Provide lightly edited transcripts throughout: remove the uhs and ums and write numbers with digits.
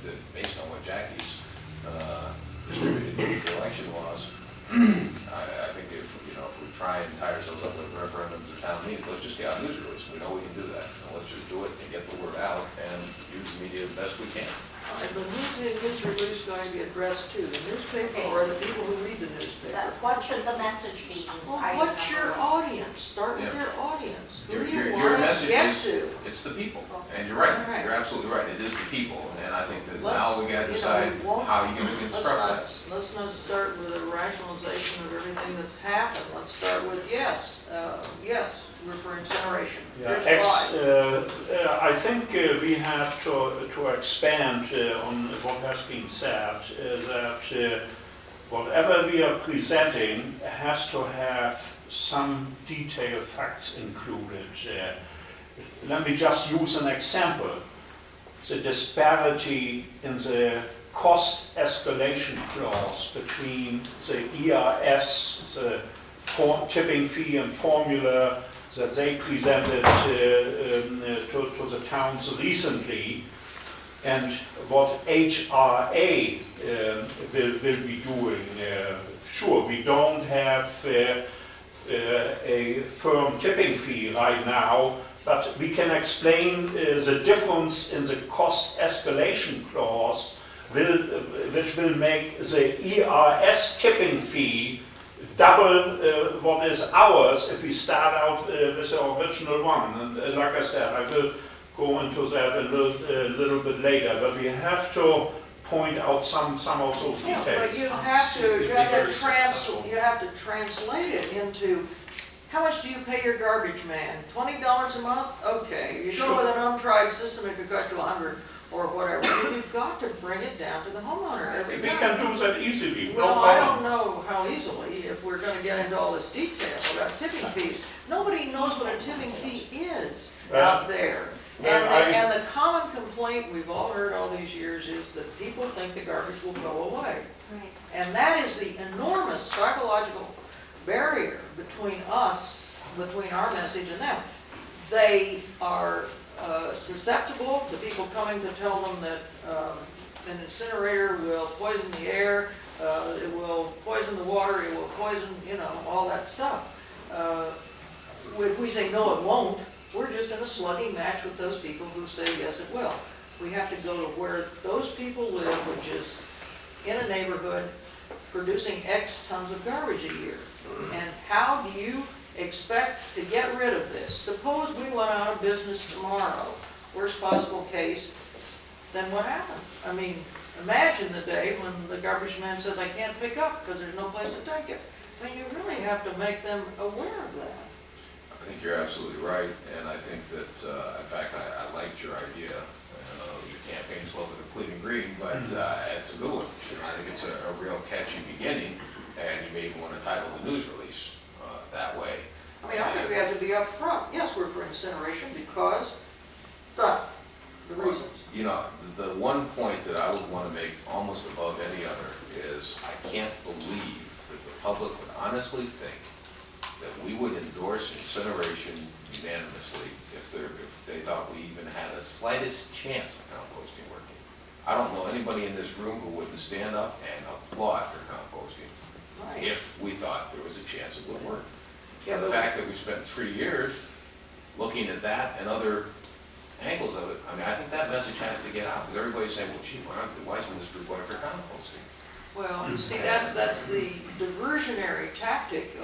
that based on what Jackie's distributed the election was, I think if we try and tie ourselves up with referendums or town meetings, let's just get out news release. We know we can do that. And let's just do it and get the word out and use the media the best we can. All right, but who's the news release going to be addressed to? The newspaper or the people who read the newspaper? What should the message be? Well, what's your audience? Start with your audience. Who do you Your want message to get is, to? it's the people. And you're right. Right. You're absolutely right. It is the people. And I think that Let's- now we got to decide how you're going to construct that. Let's not start with a rationalization of everything that's happened. Let's start with yes, we're for incineration. Here's why. I think we have to expand on what has been said, that whatever we are presenting has to have some detailed facts included. Let me just use an example. The disparity in the cost escalation clause between the ERS, the tipping fee and formula that they presented to the towns recently, and what HRA will be doing. Sure, we don't have a firm tipping fee right now, but we can explain the difference in the cost escalation clause, which will make the ERS tipping fee double what is ours if we start out with the original one. And like I said, I will go into that a little bit later, but we have to point out some of those details. Yeah, but you have to translate it into, how much do you pay your garbage man? $20 a month? Okay. You go with an untried system, it could cost you $100 or whatever. You've got to bring it down to the homeowner every time. We can do that easily, no Well, I problem. don't know how easily, if we're gonna get into all this detail about tipping fees. Nobody knows what a tipping fee is out there. And the common complaint we've all heard all these years is that people think the garbage will go away. Right. And that is the enormous psychological barrier between us, between our message and them. They are susceptible to people coming to tell them that an incinerator will poison the air, it will poison the water, it will poison, all that stuff. If we say, no, it won't, we're just in a slugging match with those people who say, yes, it will. We have to go to where those people live, which is in a neighborhood producing X tons of garbage a year. And how do you expect to get rid of this? Suppose we went out of business tomorrow, worst possible case, then what happens? I mean, imagine the day when the garbage man says, I can't pick up because there's no place to take it. I mean, you really have to make them aware of that. I think you're absolutely right, and I think that, in fact, I liked your idea. Your campaign slogan of clean and green, but it's a good one. I think it's a real catchy beginning, and you may even want to title the news release that way. I mean, I think we have to be upfront. Yes, we're for incineration because, the reasons. The one point that I would want to make almost above any other is I can't believe that the public would honestly think that we would endorse incineration unanimously if they thought we even had the slightest chance of composting working. I don't know anybody in this room who wouldn't stand up and applaud for composting Right. if we thought there was a chance it would work. Yeah, The but fact that we spent 3 years looking at that and other angles of it, I think that message has to get out, because everybody's saying, well, gee, why isn't this group going for composting? Well, you see, that's the diversionary tactic.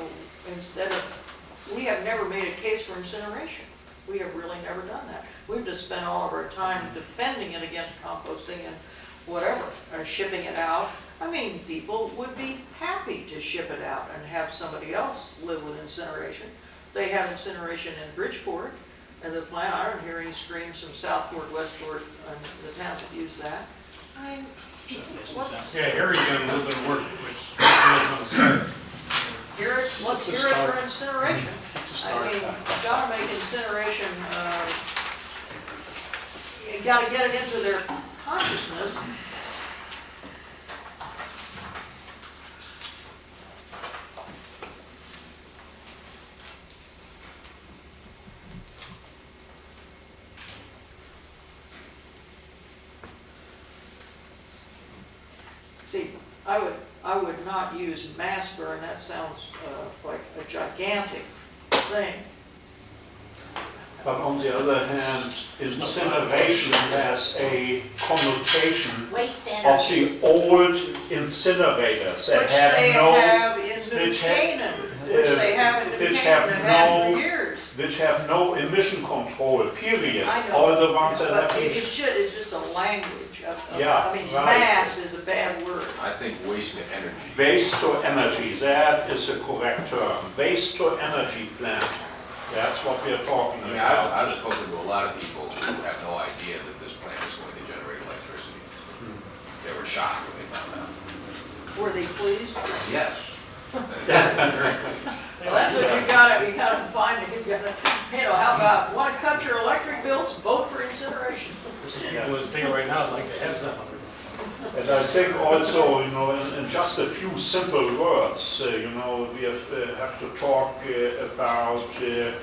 Instead of, we have never made a case for incineration. We have really never done that. We've just spent all of our time defending it against composting and whatever, or shipping it out. I mean, people would be happy to ship it out and have somebody else live with incineration. They have incineration in Bridgeport, and the plant, I don't hear any screams from Southport, Westport, and the towns that use that. I mean, what's, Yeah, Hurgin a little bit of work, which was on the side. let's hear it for incineration. It's a I start. mean, you've got to make incineration, you got to get it into their consciousness. See, I would not use mass burn, that sounds like a gigantic thing. But on the other hand, incineration has a connotation Waste of energy. the old incinerators that Which have they no, have in New which have- Canaan, which they have in New which Canaan, have have had no- for years. which have no emission control, period. I know. All the ones that But have. it's just a language Yeah, I mean, right. mass is a bad word. I think waste to energy. Waste to energy, that is the correct term. Waste to energy plant, that's what we are talking I mean, about. I've spoken to a lot of people who have no idea that this plant is going to generate electricity. They were shocked when they found out. Were they pleased? Yes. Very pleased. Well, that's what you gotta find, it. You gotta, how about, wanna cut your electric bills, vote for incineration. Some people is thinking right now, I'd like to have some of it. And I think also, in just a few simple words, we have to talk about the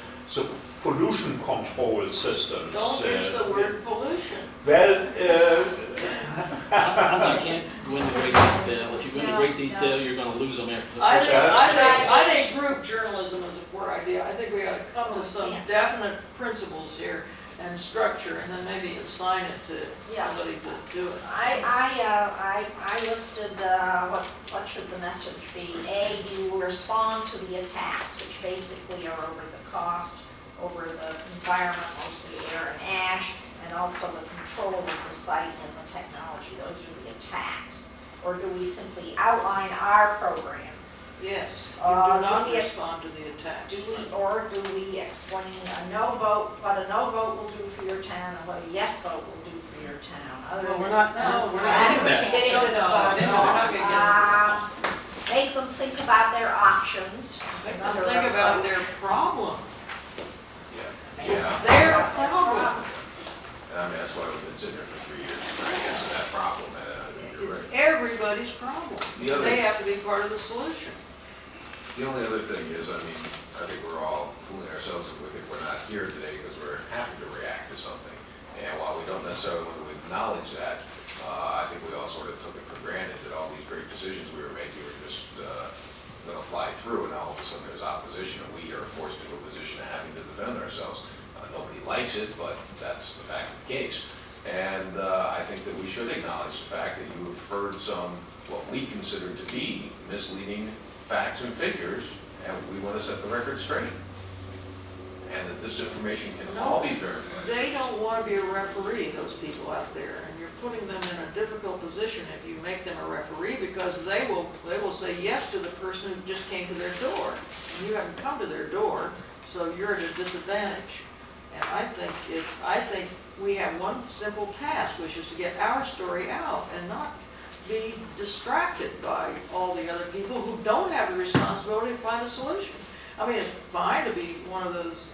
pollution control systems. Don't use the word pollution. Well, You can't go into great detail. If you go into great detail, you're gonna lose them after the I first. think, I think group journalism is a poor idea. I think we ought to come with some definite principles here and structure, and then maybe assign it to Yeah. somebody to do it. I listed, what should the message be? A, you respond to the attacks, which basically are over the cost, over the environment, mostly air and ash, and also the control of the site and the technology. Those are the attacks. Or do we simply outline our program? Yes, you Do do not we respond to the attacks. Do we explain a no vote, what a no vote will do for your town and what a yes vote will do for your town? Other Well, we're than- not, No, we're I not. think we should get into the No, vote. no, we're not gonna get into Make them think about their options. That's it. another Think about approach. their problem. Yeah. It's Yeah. their problem. I mean, that's why we've been sitting here for 3 years, trying to answer that problem, and you're It's right. everybody's problem. The other- They have to be part of the solution. The only other thing is, I mean, I think we're all fooling ourselves if we think we're not here today because we're having to react to something. And while we don't necessarily want to acknowledge that, I think we all sort of took it for granted that all these great decisions we were making were just going to fly through, and now all of a sudden there's opposition, and we are forced into a position of having to defend ourselves. Nobody likes it, but that's the fact of the case. And I think that we should acknowledge the fact that you have heard some, what we consider to be misleading facts and figures, and we want to set the record straight. And that this information can all be verified. They don't want to be a referee, those people out there, and you're putting them in a difficult position if you make them a referee, because they will say yes to the person who just came to their door, and you haven't come to their door, so you're at a disadvantage. And I think we have one simple task, which is to get our story out and not be distracted by all the other people who don't have the responsibility to find a solution. I mean, it's fine to be one of those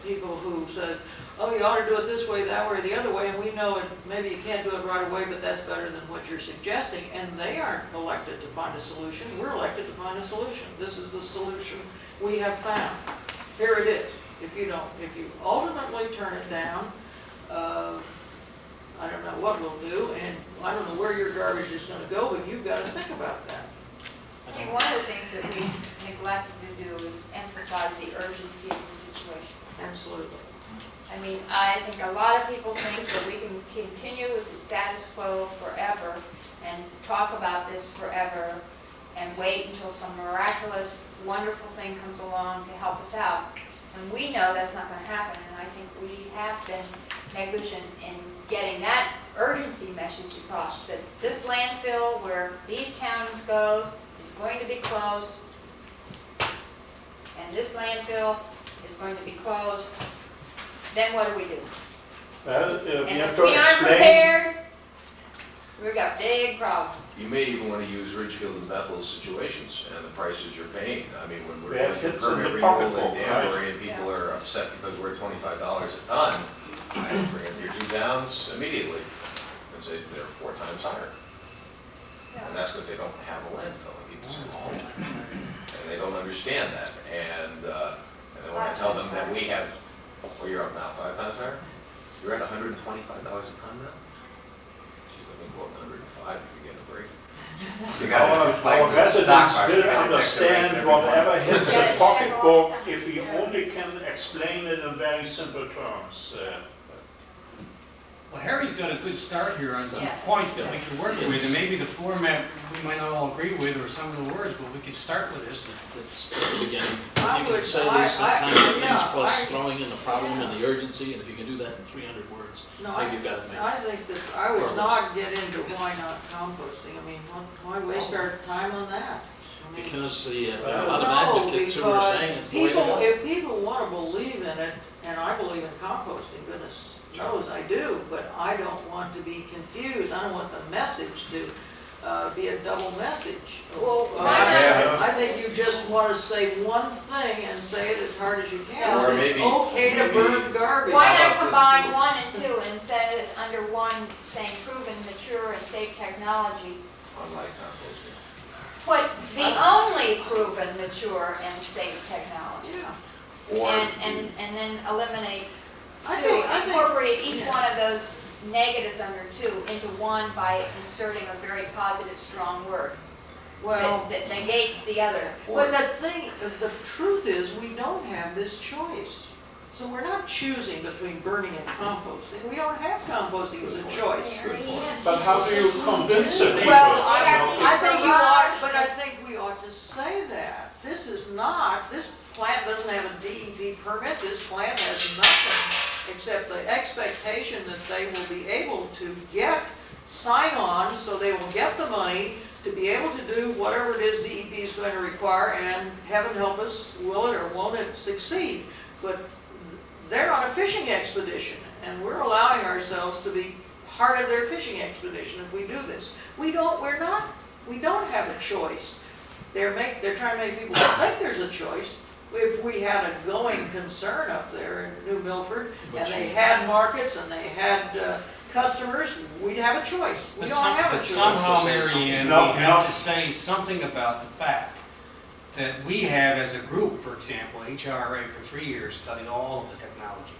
people who said, oh, you ought to do it this way, that way, or the other way, and we know maybe you can't do it right away, but that's better than what you're suggesting, and they aren't elected to find a solution. We're elected to find a solution. This is the solution we have found. Here it is. If you ultimately turn it down, I don't know what we'll do, and I don't know where your garbage is gonna go, but you've gotta think about that. I think one of the things that we neglected to do is emphasize the urgency of the situation. Absolutely. I mean, I think a lot of people think that we can continue with the status quo forever and talk about this forever and wait until some miraculous, wonderful thing comes along to help us out. And we know that's not going to happen, and I think we have been negligent in getting that urgency message across, that this landfill where these towns go is going to be closed, and this landfill is going to be closed. Then what do we do? well, we And have if to we aren't explain. prepared, we've got big problems. You may even want to use Ridgefield and Bethel's situations and the prices you're paying. I mean, when we're Yeah, going through it's in permit the renewal pocketbook, in Danbury and people are upset because we're at $25 a ton, I bring up your 2 towns immediately and say they're 4 times higher. And that's because they don't have a landfill in people's homes. And they don't understand that. And then when I tell them that we have, well, you're up now 5 times higher? You're at $125 a ton now? Geez, I think go up to 105 if you get a break. residents stock will market, it understand affects whatever hits Yeah, the check all the pocketbook time. if we only can explain it in very simple terms. Well, Harry's got a good start here on some Yes. points that we can work with, and maybe the format we might not all agree with, or some of the words, but we could start with this. It's just the beginning. I If you would- can say I- these I- kinds of things, yeah, plus I- throwing in the problem and the urgency, and if you can do that in 300 words, No, maybe you've got it made. I think that I Or would less. not get into why not composting. I mean, why waste our time on that? I mean, Because there are a lot of no, advocates who are because saying it's the way to people, go. if people want to believe in it, and I believe in composting, goodness knows I do, but I don't want to be confused. I don't want the message to be a double message. Well, Uh, why not? I think you just want to say one thing and say it as hard as you can. Or It's maybe- okay to maybe- burn garbage. Why How not about this combine too? 1 and 2 instead of under one saying proven, mature, and safe technology? Unlike composting. Put the only proven, mature, and safe technology. Yeah. Or And then eliminate I 2, think- I think- incorporate each yeah. one of those negatives under 2 into one by inserting a very positive, strong word Well, that negates the other. but the truth is, we don't have this choice. So we're not choosing between burning and composting. We don't have composting as a choice. Good point. But how do you convince the people? Well, you know? I think you ought, but I think we ought to say that. This is not, this plant doesn't have a DEP permit, this plant has nothing except the expectation that they will be able to get sign-on, so they will get the money to be able to do whatever it is DEP is going to require, and heaven help us, will it or won't it succeed? But they're on a fishing expedition, and we're allowing ourselves to be part of their fishing expedition if we do this. We don't have a choice. They're trying to make people think there's a choice. If we had a going concern up there in New Milford, and they had markets and they had customers, we'd have a choice. We But don't have a but choice. somehow, Mary Ann, No, we have no. to say something about the fact that we have, as a group, for example, HRA for 3 years, studied all of the technologies,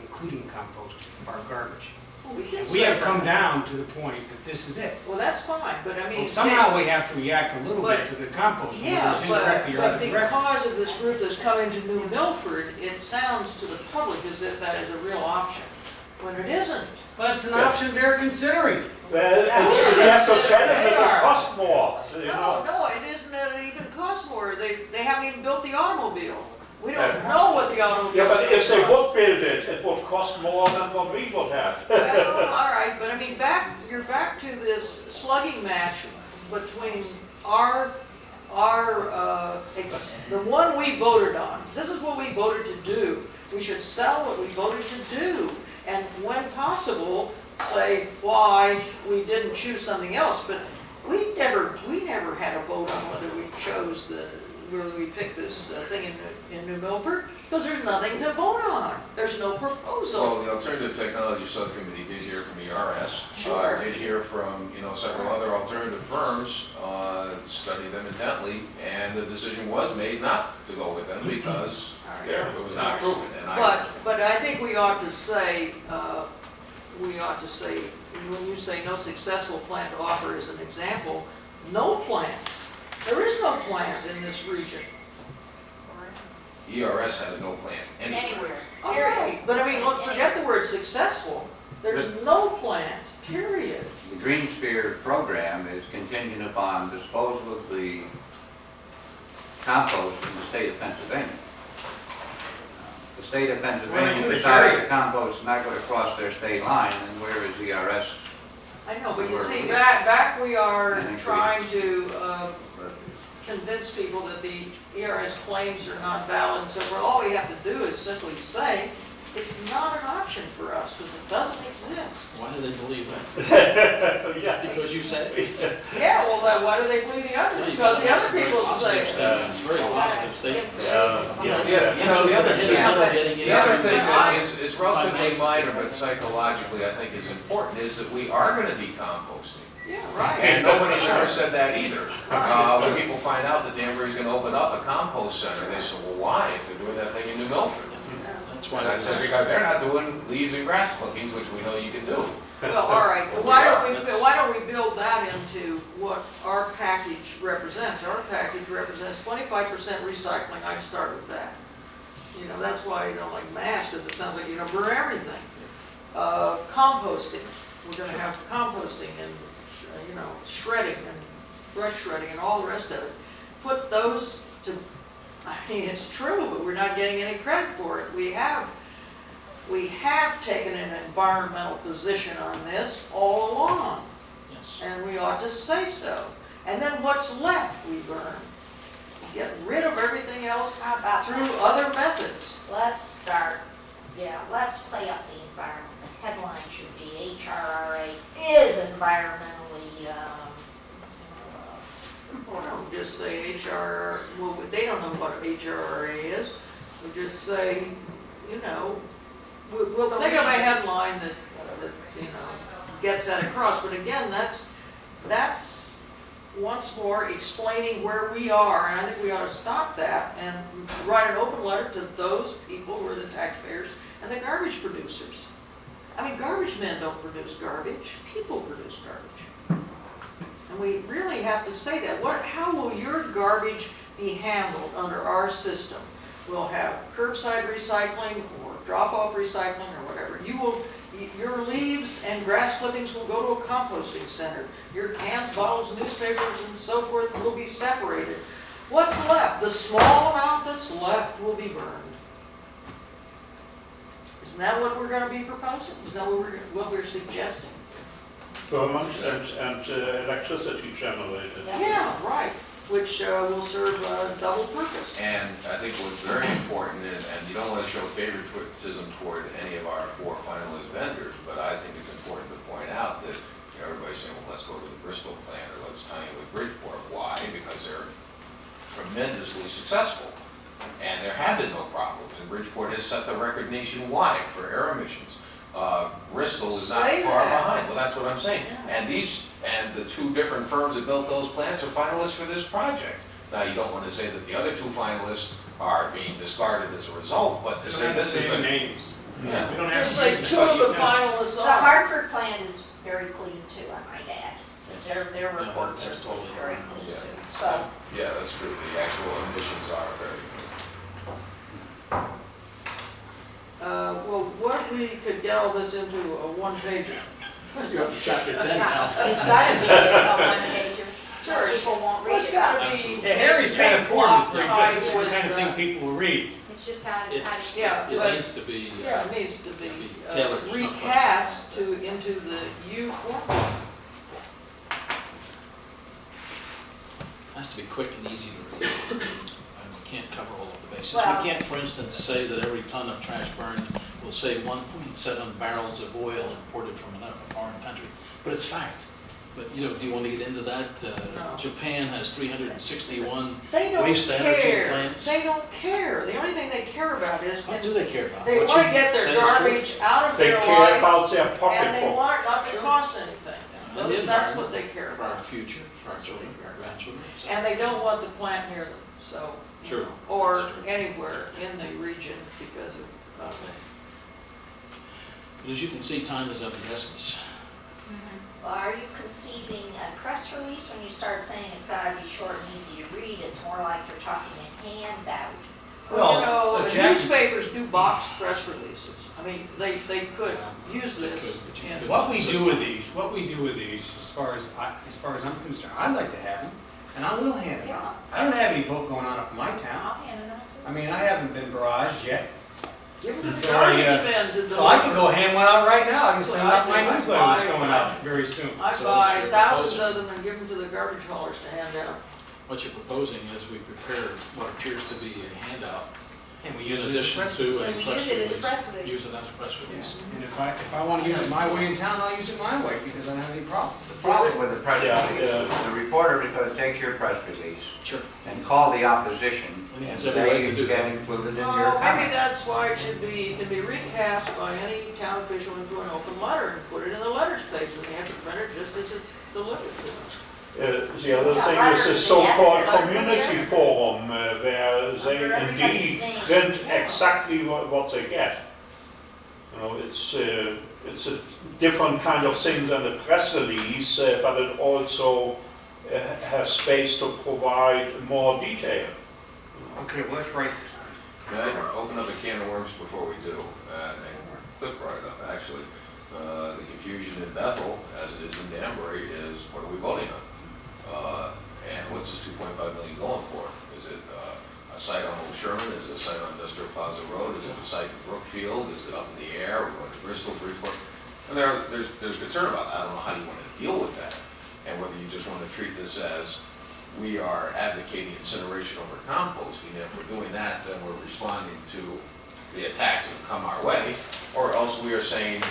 including composting of our garbage. Well, we can And say we have that. come down to the point that this is it. Well, that's fine, but I mean. Well, somehow we have to react a little bit But- to the compost, whether Yeah, it's incorrect or but correct. because of this group that's coming to New Milford, it sounds to the public as if that is a real option, when it isn't. But it's an option they're considering. Well, it's, you have to tell them that it costs more, so, you know. No, it isn't that it even costs more. They haven't even built the automobile. We Yeah. don't know what the automobile. Yeah, but if they would build it, it would cost more than what we would have. Well, all right, but I mean, you're back to this slugging match between the one we voted on. This is what we voted to do. We should sell what we voted to do. And when possible, say why we didn't choose something else. But we never had a vote on whether we chose whether we picked this thing in New Milford, because there's nothing to vote on. There's no proposal. Well, the Alternative Technology Subcommittee did hear from ERS. Sure. Did hear from, several other alternative firms, studied them intently, and the decision was made not to go with them because it was not proven. And But I think we ought to say, when you say no successful plant to offer as an example, no plant. There is no plant in this region. ERS has no plan anywhere. Anywhere, All period. right, but I mean, look, forget the word successful. There's no plant, period. The Green Sphere program is contingent upon disposal of the compost in the state of Pennsylvania. The state of Pennsylvania decided the compost is not going to cross their state line, and where is ERS? I know, but you see, back we are And trying to convince people that the ERS claims are not valid, and so all we have to do is simply say, it's not an option for us, because it doesn't exist. Why do they believe that? Yeah. Because you said it? Yeah, well, then why do they believe the others? Because the other people say. It's very positive statement. The other thing, Yeah, but- the other thing that is relatively minor, but psychologically I think is important, is that we are gonna be composting. Yeah, right. And nobody's ever said that either. When people find out that Danbury's gonna open up a compost center, they say, well, why, if they're doing that thing in New Milford? That's why And I said, because they're not doing leaves and grass clippings, which we know you can do. Well, all right, why don't we build that into what our package 95% recycling, I'd start with that. You know, that's why you don't like mash, because it sounds like, you know, burn everything. Composting, we're gonna have composting and, you know, shredding and brush shredding and all the rest of it. Put those to, I mean, it's true, but we're not getting any credit for it. We have taken an environmental position on this all along, Yes. and we ought to say so. And then what's left, we burn. Get rid of everything else How about through this? other methods. Let's start, let's play up the environment. The headline should be HRRA is environmentally, Or don't just say HR, well, they don't know what HRRA is. We just say, you know, we'll think of a headline that, you know, gets that across. But again, that's once more explaining where we are, and I think we ought to stop that and write an open letter to those people who are the taxpayers and the garbage producers. I mean, garbage men don't produce garbage, people produce garbage. And we really have to say that. How will your garbage be handled under our system? We'll have curbside recycling or drop-off recycling or whatever. Your leaves and grass clippings will go to a composting center. Your cans, bottles, newspapers, and so forth will be separated. What's left? The small amount that's left will be burned. Isn't that what we're going to be proposing? Is that what we're suggesting? Vermont and electricity generated. Yeah, right. Which will serve a double purpose. And I think what's very important, and you don't want to show favoritism toward any of our 4 finalist vendors, but I think it's important to point out that, you know, everybody's saying, well, let's go to the Bristol plant or let's tie in with Bridgeport. Why? Because they're tremendously successful. And there have been no problems. And Bridgeport has set the record nationwide for air emissions. Bristol is not Say far that. behind. Well, that's what I'm saying. Yeah. And the 2 different firms that built those plants are finalists for this project. Now, you don't want to say that the other 2 finalists are being discarded as a result, but to say this is the a... names. Yeah. We don't have Just to say say 2 of the no. finalists the are. Hartford plant is very clean too, I might add. Their reports that's are totally very right. clean Yeah. too. So, Yeah, that's true. The actual emissions are very... Well, what if we could get all this into a one-pager? You're up to chapter 10 now. it's gotta be a one-pager. Sure. People won't read Well, it's it. gotta be. Absolutely. Yeah, Harry's kind of form is pretty good. Tied It's the with kind of the- thing people will read. It's just how It's, to. Yeah, it but- needs to be, Yeah, it needs to be tailored, there's no question. recast into the U format. has to be quick and easy to read. And we can't cover all of the bases. Well- We can't, for instance, say that every ton of trash burned will save 1.7 barrels of oil imported from a foreign country, but it's fact. But, you know, do you want to get into that? No. Japan has 361 They don't waste energy care. plants. They don't care. The only thing they care about is, What do they care about? they What want you to get their say is true? garbage out of They their care life, about their and they pocketbook. want it not to Sure. cost anything. And the That's environment what they care For our about. future, for our That's what children, they care our about. grandchildren. so- And they don't want the plant near them, so. you True. know, Or That's true. anywhere in the region because of, But as you can see, time is of the essence. Well, are you conceiving a press release when you start saying it's gotta be short and easy to read? It's more like you're talking a handout. well, you know, Well, Jack- newspapers do box press releases. I mean, they could use They this. could, but you in- couldn't. What we do with these, as far as I'm concerned, I'd like to have them, and I will hand them out. I don't have any vote going on up in my town. I'll hand it out to I mean, I haven't been barraged yet, Give them to the So garbage I, men to deliver. so I can go hand one out right now. I can So send I out my do. I newsletter that's buy- going out very soon. I So buy it's your thousands proposal. of them and give them to the garbage haulers to hand out. What you're proposing is we prepare what appears to be a handout And we in use it as a addition press. to a And press we release. use it as a press release. Use it as a press release. And if I want to use it my way in town, I'll use it my way because I don't have any problem. The problem with the press Yeah, release, yeah. the reporter is going to take your press release Sure. and call the opposition, And he and has every right they to do get that. included in your Well, maybe comment. that's why it should be, can be recast by any town official into an open letter and put it in the letters page, and they have to print it just as it's delivered to them. The other thing is the so-called community forum, where they Under everybody's indeed name. print Yeah. exactly what they get. You know, it's a different kind of thing than the press release, but it also has space to provide more detail. Okay, well, let's write this. May I open up a can of worms before we do? And Cliff brought it up, actually. The confusion in Bethel, as it is in Danbury, is what are we voting on? And what's this 2.5 million going for? Is it a site on Old Sherman? Is it a site on Industrial Plaza Road? Is it a site in Brookfield? Is it up in the air? Are we going to Bristol, Bridgeport? And there's concern about that. I don't know how you want to deal with that. And whether you just want to treat this as we are advocating incineration over composting. If we're doing that, then we're responding to the attacks that have come our way. Or else we are saying,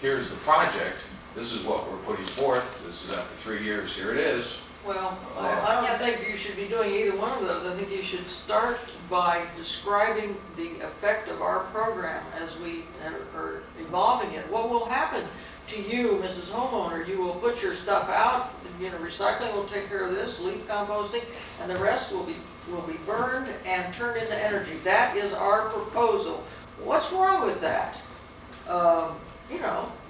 here's the project, this is what we're putting forth, this is after 3 years, here it is. Well, I don't think you should be doing either one of those. I think you should start by describing the effect of our program as we are evolving it. What will happen to you, Mrs. Homeowner? You will put your stuff out, recycling will take care of this, leaf composting, and the rest will be burned and turned into energy. That is our proposal. What's wrong with that?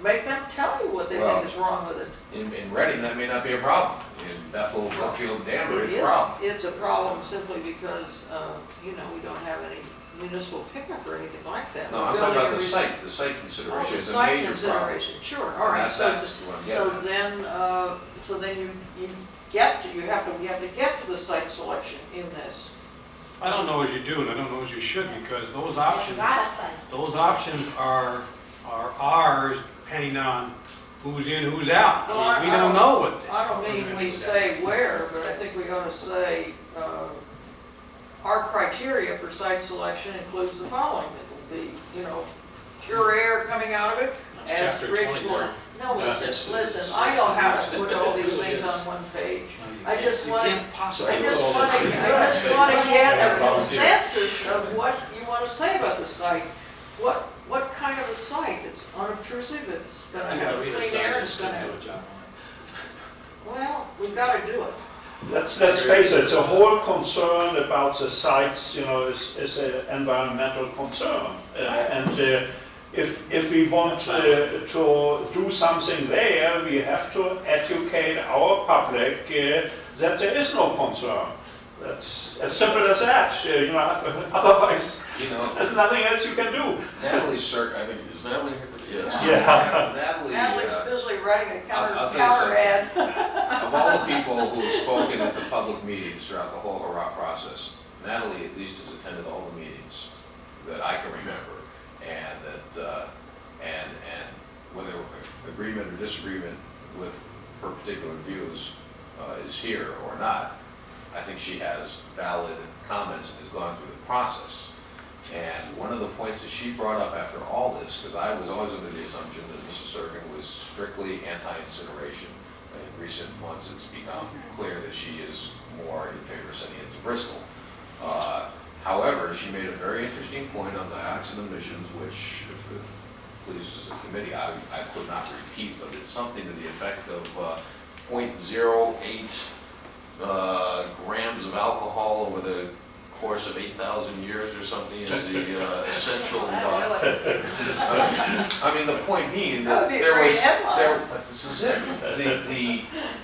Make them tell you what they think is wrong with it. In Reading, that may not be a problem. In Bethel, Brookfield, Danbury, it's a problem. It's a problem simply because, we don't have any municipal pickup or anything like that. No, I'm talking about the site consideration is a major problem. Sure, all right. That's what I'm getting at. So then you have to get to the site selection in this. I don't know as you do, and I don't know as you should, because those You options, gotta say. are ours depending on who's in, who's out. No, I mean, we don't know what. I don't mean we say where, but I think we ought to say, our criteria for site selection includes the following. It will be, pure air coming out of it That's as chapter Bridgeport. 20. No, Yeah, listen, it's- I know how to it's- put all these it really things is. on one page. No, I just you want, can't possibly I put just all want this to, in I one just page. want to get a Volunteer. consensus of what you want to say about the site. What kind of a site? It's unobtrusive, it's gonna I got have a Reader's clean air, it's Digest gonna couldn't have, do a job on well, we've got to do it. Let's face it, the whole concern about the sites, is an environmental concern. If we want to do something there, we have to educate our public that there is no concern. That's as simple as that. Otherwise, there's nothing else you can do. Natalie I think, is Natalie here? Yes. Yeah. Natalie, Natalie's busily writing a I'll tell you counter something. ad. Of all the people who have spoken at the public meetings throughout the whole Hurrah process, Natalie at least has attended all the meetings that I can remember, and that, and whether agreement or disagreement with her particular views is here or not, I think she has valid comments and has gone through the process. And one of the points that she brought up after all this, because I was always under the assumption that Mrs. Hurgin was strictly anti-incineration. In recent months, it's become clear that she is more in favor of sending it to Bristol. However, she made a very interesting point on dioxin emissions, which, if it pleases the committee, I could not repeat, but it's something to the effect of 0.08 grams of alcohol over the course of 8,000 years or something is the essential. I mean, the point being That that would be a there great was, headline. but this is it.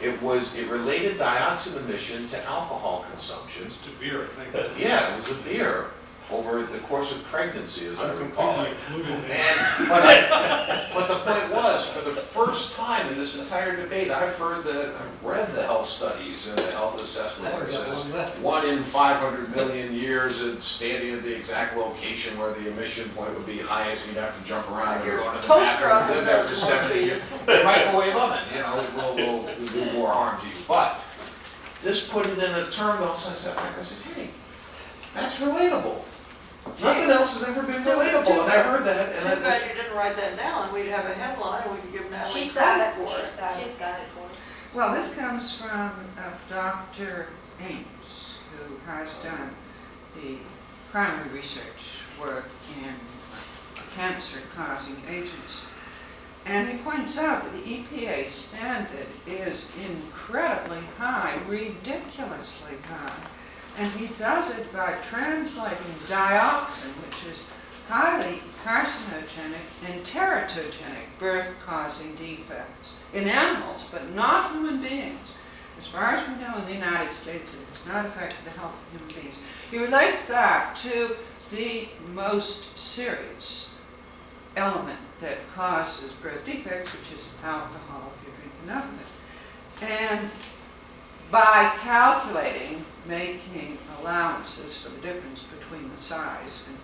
It related dioxin emission to alcohol consumption. It's to beer, I think. Yeah, it was a beer over the course of pregnancy, as I I'm recall it. completely included in But the point was, for the first time in this entire debate, I've read the health studies and the health assessment where it says 1 in 500 million years and standing at the exact location where the emission point would be highest, you'd have to jump around and Your go to the toaster bathroom, oven live after doesn't work 70 for you. years. The microwave oven, will do more harm to you. But this put it in a term, also I sat back, I said, hey, that's relatable. Nothing else has ever been relatable, and I heard that, and Too bad you didn't write that down, and we'd have a headline, and we could give Natalie She's got credit it, for she's it. got it. She's got it for us. Well, this comes from Dr. Ames, who has done the primary research work in cancer-causing agents. And he points out that the EPA standard is incredibly high, ridiculously high. And he does it by translating dioxin, which is highly carcinogenic and teratogenic, birth-causing defects in animals, but not human beings. It's as far as we know in the United States, it has not affected the health of human beings. He relates that to the most serious element that causes birth defects, which is alcohol, if you drink enough of it. And by calculating, making allowances for the difference between the size and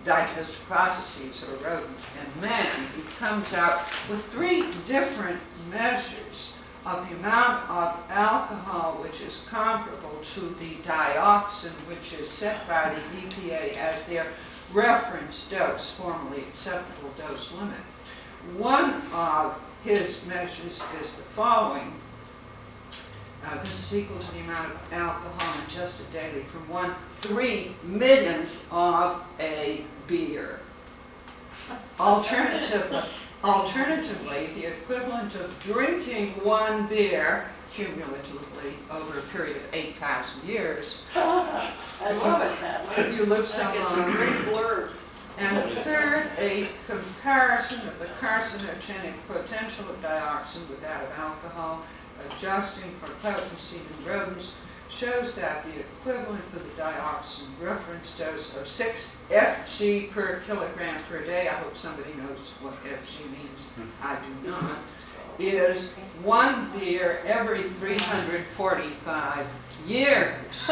digestive processes of a rodent and man, he comes out with 3 different measures of the amount of alcohol which is comparable to the dioxin which is set by the EPA as their reference dose, formerly acceptable dose limit. One of his measures is the following. This is equal to the amount of alcohol ingested daily from 1/3 millionth of a beer. Alternatively, the equivalent of drinking 1 beer cumulatively over a period of 8,000 years. I love it that way. If you live so That gets long. very blurred. And third, a comparison of the carcinogenic potential of dioxin with that of alcohol, adjusting for potency in rodents, shows that the equivalent for the dioxin reference dose of 6 Fg per kilogram per day, I hope somebody knows what Fg means, I do not, is 1 beer every 345 years.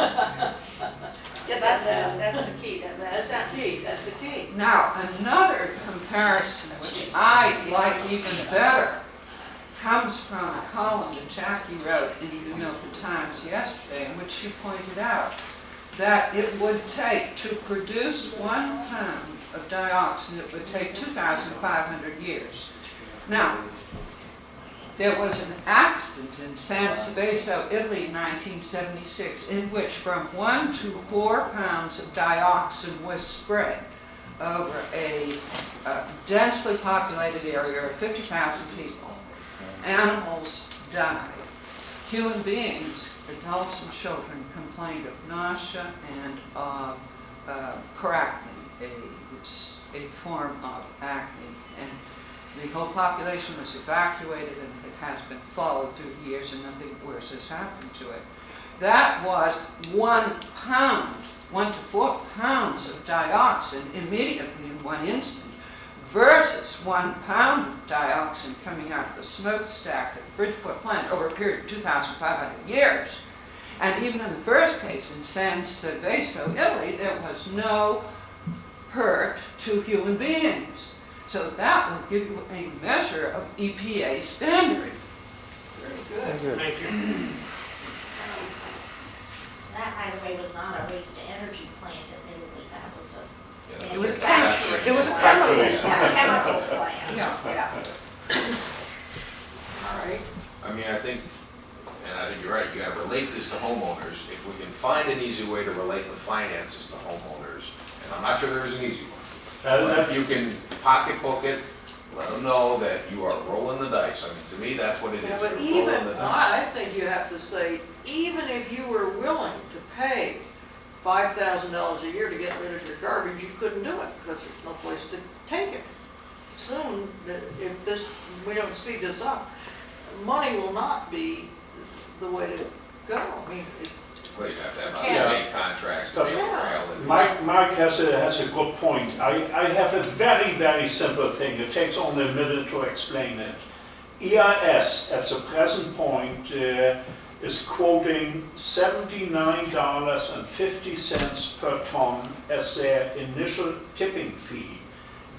Yeah, that's the key. That's the key, that's the key. Now, another comparison, which I like even better, comes from a column that Jackie wrote in the New York Times yesterday, in which she pointed out that it would take, to produce 1 pound of dioxin, it would take 2,500 years. Now, there was an accident in San Sebastiano, Italy, in 1976, in which from 1 to 4 pounds of dioxin was spread over a densely populated area of 50,000 people. Animals died. Human beings, adults and children, complained of nausea and of caracne, a form of acne. And the whole population was evacuated, and it has been followed through the years, and nothing worse has happened to it. That was 1 pound, 1 to 4 pounds of dioxin immediately in one instant, versus 1 pound of dioxin coming out of the smokestack at Bridgeport plant over a period of 2,500 years. And even in the first case in San Sebastiano, Italy, there was no hurt to human beings. So that will give you a measure of EPA standard. Very good. Thank you. That, by the way, was not a waste-to-energy plant in Italy, that was a It was a manufacturing. It was a chemical. Yeah, chemical plant. Yeah. All right. I mean, I think you're right, you gotta relate this to homeowners. If we can find an easy way to relate the finances to homeowners, and I'm not sure there is an easy one. But if you can pocketbook it, let them know that you are rolling the dice. I mean, to me, that's what it Yeah, is, but you're rolling even, the dice. I think you have to say, even if you were willing to pay $5,000 a year to get rid of your garbage, you couldn't do it, because there's no place to take it. Soon, if we don't speed this up, money will not be the way to go. I mean, Well, you have to have Yeah. state contracts to be able to rail it. Mike has a good point. I have a very, very simple thing. It takes only a minute to explain it. EIS at the present point is quoting $79.50 per ton as their initial tipping fee,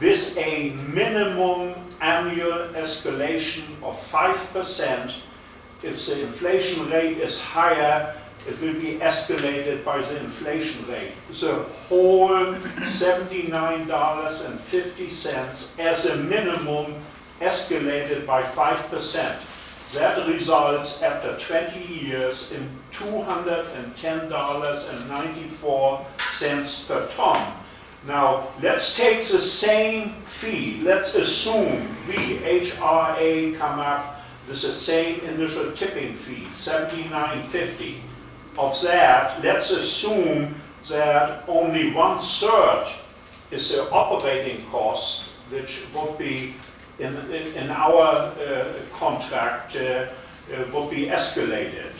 with a minimum annual escalation of 5%. If the inflation rate is higher, it will be escalated by the inflation rate. The whole $79.50 as a minimum escalated by 5%. That results after 20 years in $210.94 per ton. Now, let's take the same fee. Let's assume we, HRA, come up with the same initial tipping fee, $79.50. Of that, let's assume that only 1/3 is the operating cost, which would be in our contract would be escalated.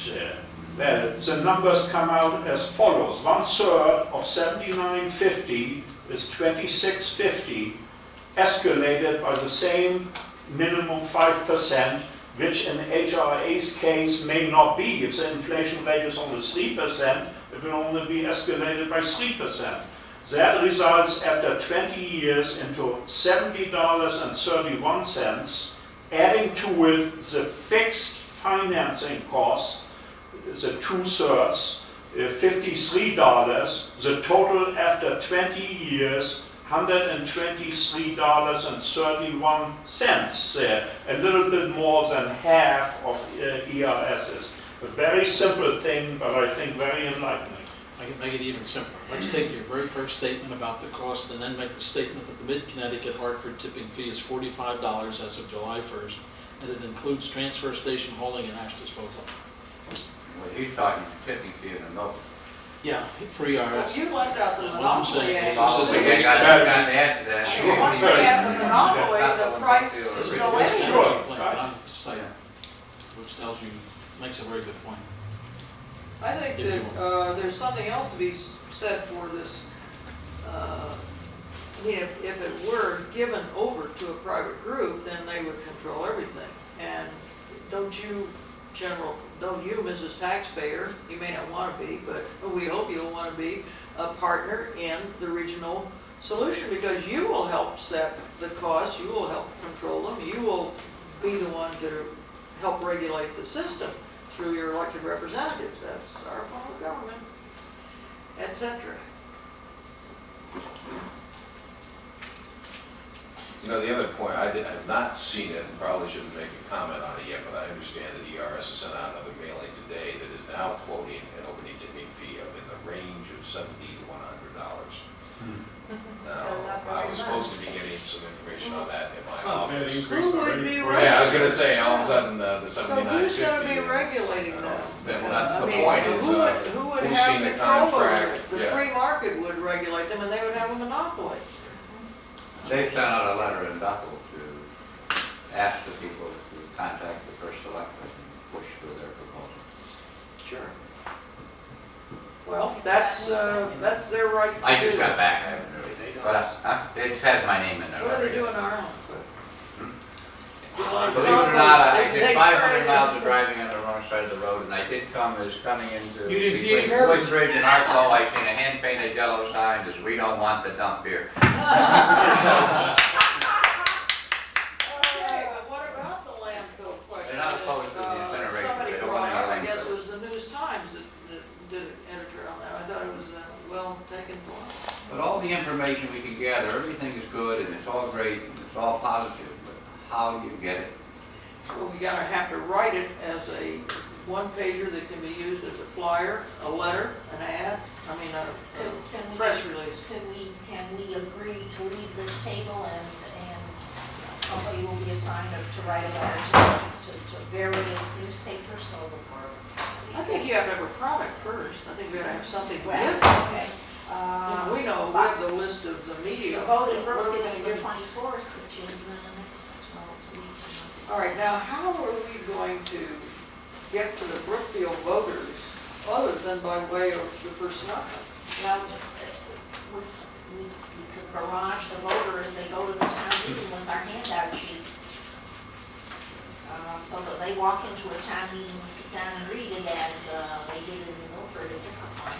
Well, the numbers come out as follows. 1/3 of 79.50 is 26.50, escalated by the same minimum 5%, which in HRA's case may not be. If the inflation rate is only 3%, it will only be escalated by 3%. That results after 20 years into $70.31, adding to it the fixed financing cost, the 2/3, $53, the total after 20 years, $123.31, a little bit more than half of ERSs. A very simple thing, but I think very enlightening. I can make it even simpler. Let's take your very first statement about the cost and then make the statement that the Mid-Connecticut Hartford tipping fee is $45 as of July 1st, and it includes transfer station hauling and ash disposal. Well, he's talking tipping fee in the note. Yeah, for Well, ERS. you left out the What I'm saying monopoly is act. this is a Obviously, waste I got to strategy. add to that. Sure. Once they have the monopoly, the price is It's a no waste way. Sure. strategy plan, but I'm just saying, which tells you, makes a very good point. I think If you that there's something else to be said for this. I mean, if it were given over to a private group, then they would control everything. And don't you, Mrs. Taxpayer, you may not want to be, but we hope you'll want to be a partner in the regional solution, because you will help set the costs, you will help control them, you will be the one to help regulate the system through your elected representatives. That's our form of government, etc. You know, the other point, I have not seen it, and probably shouldn't make a comment on it yet, but I understand that ERS has sent out another mailing today that is now quoting an opening tipping fee of in the range of $70 to $100. Now, I was supposed to be getting some information on that in my It's not a bad office. increase Who would already be for- Yeah, I was gonna say, all of a sudden, the So $79.50. who's going to be regulating them? Well, that's I the mean, point, is, who would who's have seen the control over contract? it? The Yeah. free market would regulate them, and they would have a monopoly. They sent out a letter in Bethel to ask the people to contact the first selectman and push through their proposal. Sure. Well, that's their right to do. I just got back, I haven't really, but it has my name in there. What do they do in Ireland? Believe it or not, I did 500 miles of driving on the wrong side of the road, and I did coming into You didn't see it between coming? Woodbridge and Arklow, I seen a hand-painted yellow sign that says, "We don't want the dump here." Okay, but what about the landfill question? They're not opposed to the that, incineration, Somebody they don't brought want up, I any guess it landfill. was the News Times that did an editor on that. I thought it was well taken point. But all the information we can gather, everything is good, and it's all great, and it's all positive, but how do you get it? Well, we gotta have to write it as a one-pager that can be used as a flyer, a letter, an ad, a Can we- press release. Can we agree to leave this table and somebody will be assigned to write a letter to various newspapers, so the. I think you have to have a product first. I think we gotta have something good. Well, okay. We know, we have the list of the media. The vote in What are we Brookfield is gonna the give? 24th, which is in the next, well, it's a week. All right, now how are we going to get to the Brookfield voters other than by way of the first selectman? Well, we could barrage the voter as they go to the town meeting with our handout sheet. So that they walk into a town meeting and sit down and read it as they did in New Milford a different time,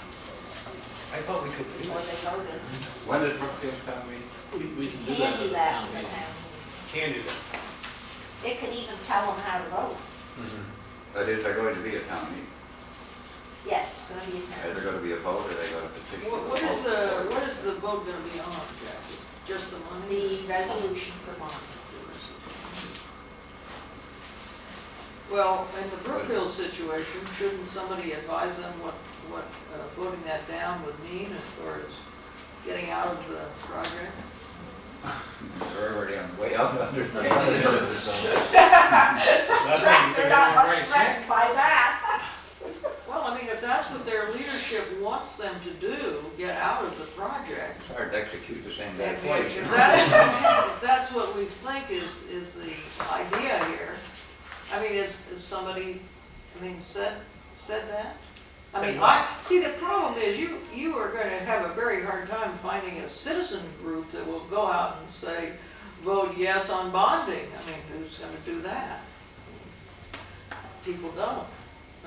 I thought we could do before that. they voted. When does Brookfield town meeting? We can do Can that at do the that town in the meeting. town meeting. Can do that. It could even tell them how to vote. That is, they're going to be a town meeting. Yes, it's gonna be a Is town. there going to be a vote, or are they going to petition? What is the vote gonna be on, Jackie? Just the money? The resolution for bond. Well, in the Brookfield situation, shouldn't somebody advise them what voting that down would mean as far as getting out of the project? They're already on way up under. That's Right, they're not much right. threatened by that. Well, I mean, if that's what their leadership wants them to do, get out of the project, It's hard to execute the same day if twice. if that's what we think is the idea here, I I mean, is somebody, said that? I Said mean, what? see, the problem is you are gonna have a very hard time finding a citizen group that will go out and say, vote yes on bonding. I mean, who's gonna do that? People don't,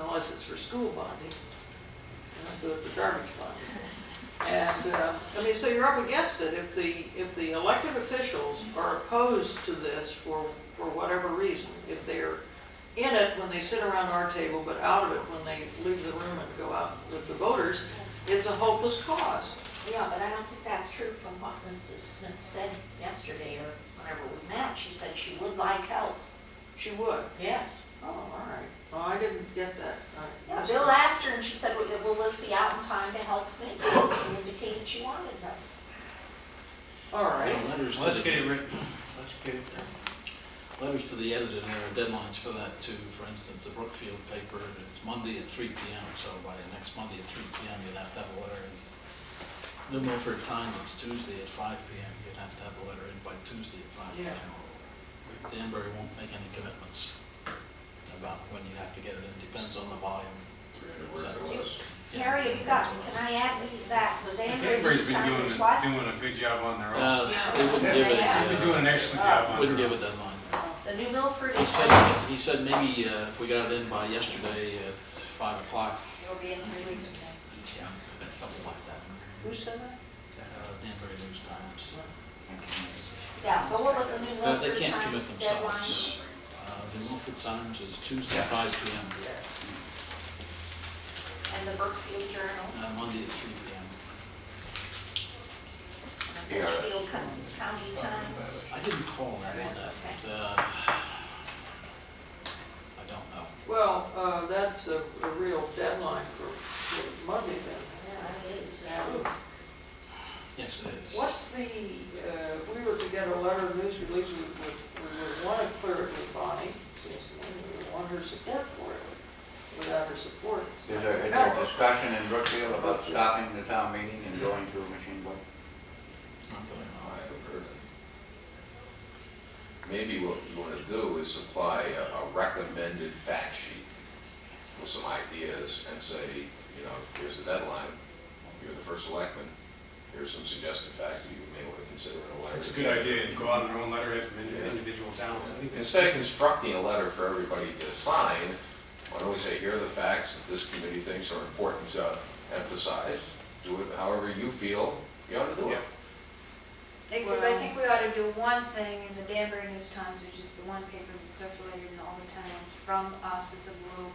unless it's for school bonding. They don't do it for garbage bonding. And, so you're up against it. If the elected officials are opposed to this for whatever reason, if they're in it when they sit around our table, but out of it when they leave the room and go out with the voters, it's a hopeless cause. Yeah, but I don't think that's true from what Mrs. Smith said yesterday or whenever we met. She said she would like help. She would. Yes. Oh, all right. Oh, I didn't get that. Yeah, Bill asked her and she said, will this be out in time to help me? She indicated she wanted help. All right. Letters to Let's the- get it written. Let's get it done. Letters to the editor, there are deadlines for that too. For instance, the Brookfield paper, it's Monday at 3 p.m., so by next Monday at 3 p.m., you'd have to have a letter in. New Milford Times, it's Tuesday at 5 p.m., you'd have to have a letter in by Tuesday at 5 p.m. Danbury won't make any commitments about when you have to get it in, depends on the volume. 300 words or less. Harry, have you got, can I add that the Danbury Danbury's News been Time is what? doing a good job on their own. They wouldn't give it, Yeah. They've been doing an excellent job on wouldn't their give own. a deadline. The New Milford He is. said maybe if we got it in by yesterday at 5 o'clock, It'll be in 3 weeks from now. yeah, something like that. Who said that? Danbury News Times. Yeah, but what was the New They Milford can't commit Times deadline? themselves. The Milford Times is Tuesday, 5 p.m., And the Brookfield Journal, Monday at 3 p.m. and the Brookfield County Times. I didn't call that on that. I don't know. Well, that's a real deadline for Monday then. Yeah, it is. Yes, it is. What's the, if we were to get a letter of news release, we would want to clear it with Bonnie, yes, and we would want her support for it. Without her support. Is there discussion in Brookfield about stopping the town meeting and going to a machine vote? Not that I know. I haven't heard it. Maybe what you want to do is supply a recommended fact sheet with some ideas and say, here's the deadline, you're the first selectman, here's some suggested facts that you may want to consider in a letter. It's a good idea, go out on their own letterhead from individual towns. I think that's- Instead of constructing a letter for everybody to sign, why don't we say, here are the facts that this committee thinks are important to emphasize, do it however you feel you ought to do it. Except I think we ought to do one thing in the Danbury News Times, which is the one paper that's circulated in all the towns from us as a group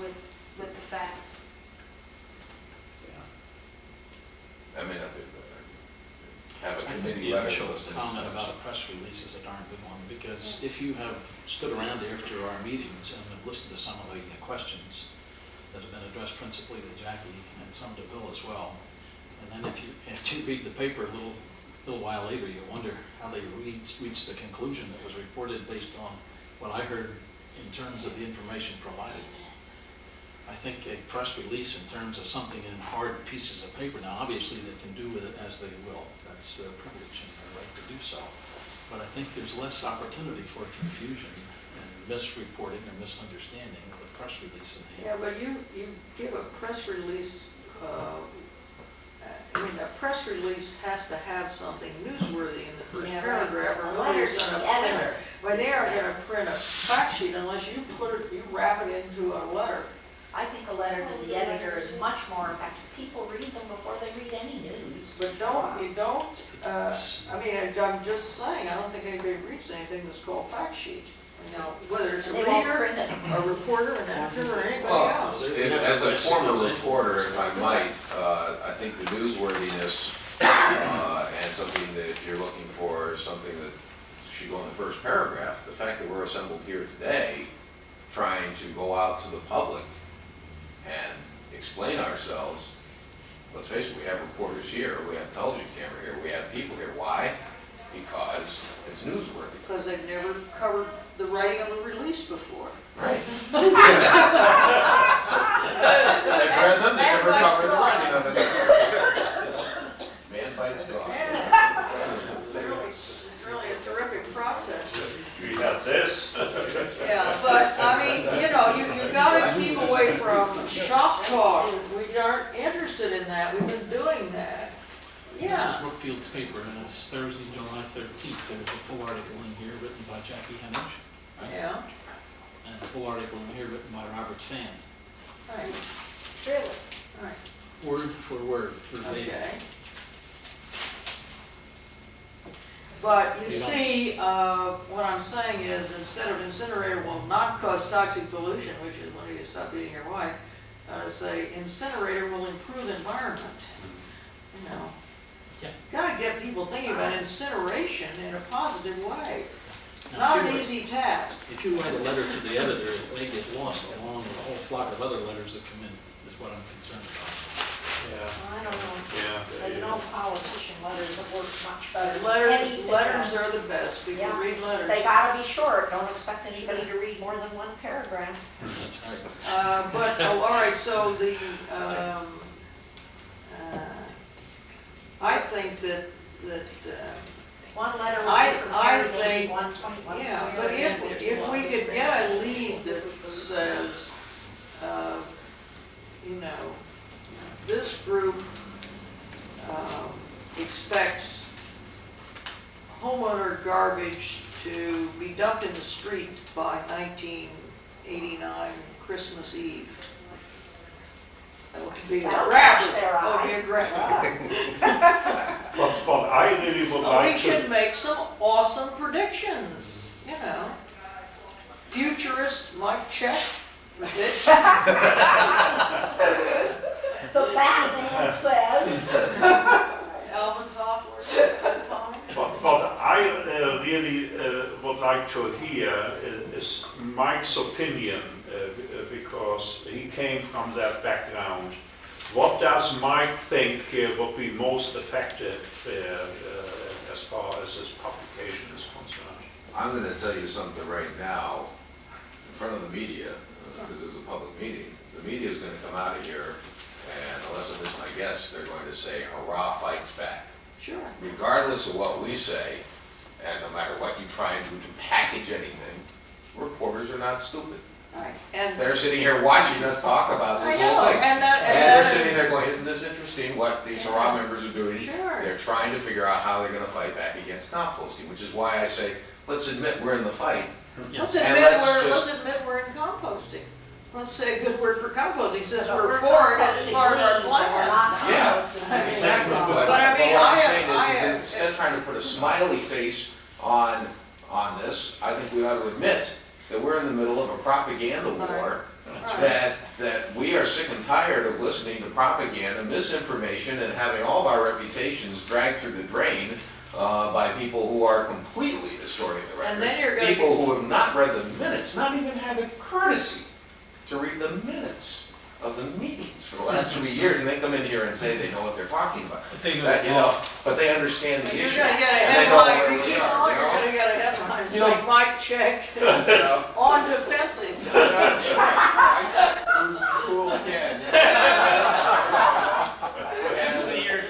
with the facts. I mean, have a I think committee the letter. initial listed as comment facts. about a press release is a darn good one, because if you have stood around after our meetings and have listened to some of the questions that have been addressed principally to Jackie and some to Bill as well, and then if you read the paper a little while later, you wonder how they reached the conclusion that was reported based on what I heard in terms of the information provided. I think a press release in terms of something in hard pieces of paper, now obviously they can do with it as they will, that's their privilege and their right to do so, but I think there's less opportunity for confusion and misreporting or misunderstanding with a press release in Yeah, hand. but you give a press release, a press release has to have something newsworthy in the first Yeah, paragraph, or a letter nobody's to gonna the print editor. it. Well, they aren't gonna print a fact sheet unless you you wrap it into a letter. I think a letter to the editor is much more effective. People read them before they read any news. But I'm just saying, I don't think anybody reads anything that's called fact sheet. Whether it's a They won't reader, print it. a reporter, an editor, or anybody Well, else. As a former reporter, if I might, I think the newsworthiness and something that if you're looking for something that should go in the first paragraph, the fact that we're assembled here today, trying to go out to the public and explain ourselves, let's face it, we have reporters here, we have television camera here, we have people here. Why? Because it's newsworthy. Because they've never covered the writing of a release before. Right. They've read them, they never covered the writing of it. Man bites dog. It's really a terrific process. That's this. Yeah, but is Brookfield's paper, and it's Thursday, July 13th. There's a full article in here written by Jackie Hennage, right? Yeah, And a full article in here written by Robert Fan. right, Really? right, Word for word, verbatim. okay. But you You don't- see, what I'm saying is, instead of incinerator will not cause toxic pollution, which is when you stop beating your wife, say incinerator will improve environment. You know, Yeah. gotta get people thinking about incineration in a positive way. Now, Not if you an write- easy task. If you write a letter to the editor, it may get lost along with a whole flock of other letters that come in, is what I'm concerned about. I don't know. Yeah. As an old politician, letters have worked much better than Letters, anything letters else. are the best. People Yeah. read letters. They gotta be short, don't expect anybody to read more than one paragraph. That's right. But, all right, so the, I think that, One letter I- would be from I Harry, maybe think- 121. yeah, but if we could get a lead that says, you know, this group expects homeowner garbage to be dumped in the street by 1989 Christmas Eve. That would be a That'll rapid, catch their that would be eye. a rapid. What I really would We like to, should make some awesome predictions, you know. Futurist might check, predict. The Batman says. Alvin Toffler. what I really would like to hear is Mike's opinion, because he came from that background. What does Mike think would be most effective as far as his publication is concerned? I'm gonna tell you something right now, in front of the media, because it's a public meeting. The media is gonna come out of here, and unless I miss my guess, they're going to say, hurrah, fights back. Sure. Regardless of what we say, and no matter what you try and do to package anything, reporters are not stupid. Right, and They're sitting here watching us talk about I this whole know, thing. and that, And they're and sitting there going, isn't this interesting what these hurrah members are doing? Sure. They're trying to figure out how they're gonna fight back against composting, which is why I say, let's admit we're in the fight. let's And admit let's we're, just- let's admit we're in composting. Let's say a good word for composting, since But we're for it, it's composting part of our leaves, and we're plan. not Yeah, composting. Exactly, but But I mean, what I'm I saying have- is instead of trying to put a smiley face on this, I think we ought to admit that we're in the middle of a propaganda war, Right. that we are sick and tired of listening to propaganda, misinformation, and having all of our reputations dragged through the drain by people who are completely distorting the record. And then you're gonna People who have not read the minutes, not even had the courtesy to read the minutes of the meetings for the last 3 years, and they come in here and say they know what they're talking about. But they know That, the you law. know, but they understand the You're issue. gonna get a and they know headline, where you we keep are, on, you you're know? gonna get a headline, You know- saying Mike checked, You know? on defensive. Cool again. Actually, you're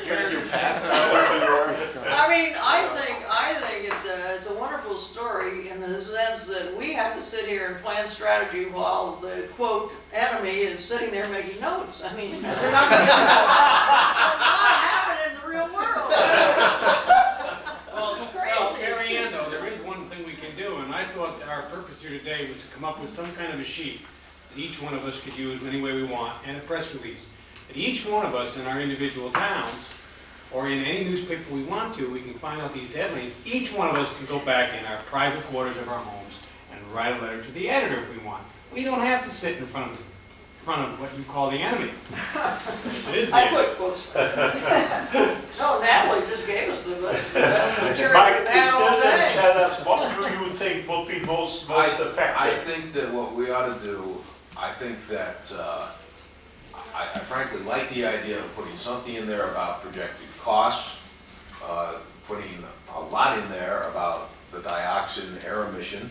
I mean, I think it's a wonderful story in the sense that we have to sit here and plan strategy while the quote enemy is sitting there making notes. I mean, they're not happening in the real world. Well, It's well, crazy. Mary Ann, though, there is one thing we can do, and I thought that our purpose here today was to come up with some kind of a sheet that each one of us could use any way we want, and a press release. That each one of us in our individual towns, or in any newspaper we want to, we can find out these deadlines. Each one of us can go back in our private quarters of our homes and write a letter to the editor if we want. We don't have to sit in front of what you call the enemy. It is the I enemy. put quotes. No, Natalie just gave us the best material Mike, we've had all instead day. tell us, what do you think would be most I effective? think that what we ought to do, I think that, I frankly like the idea of putting something in there about projected costs, putting a lot in there about the dioxin air emission.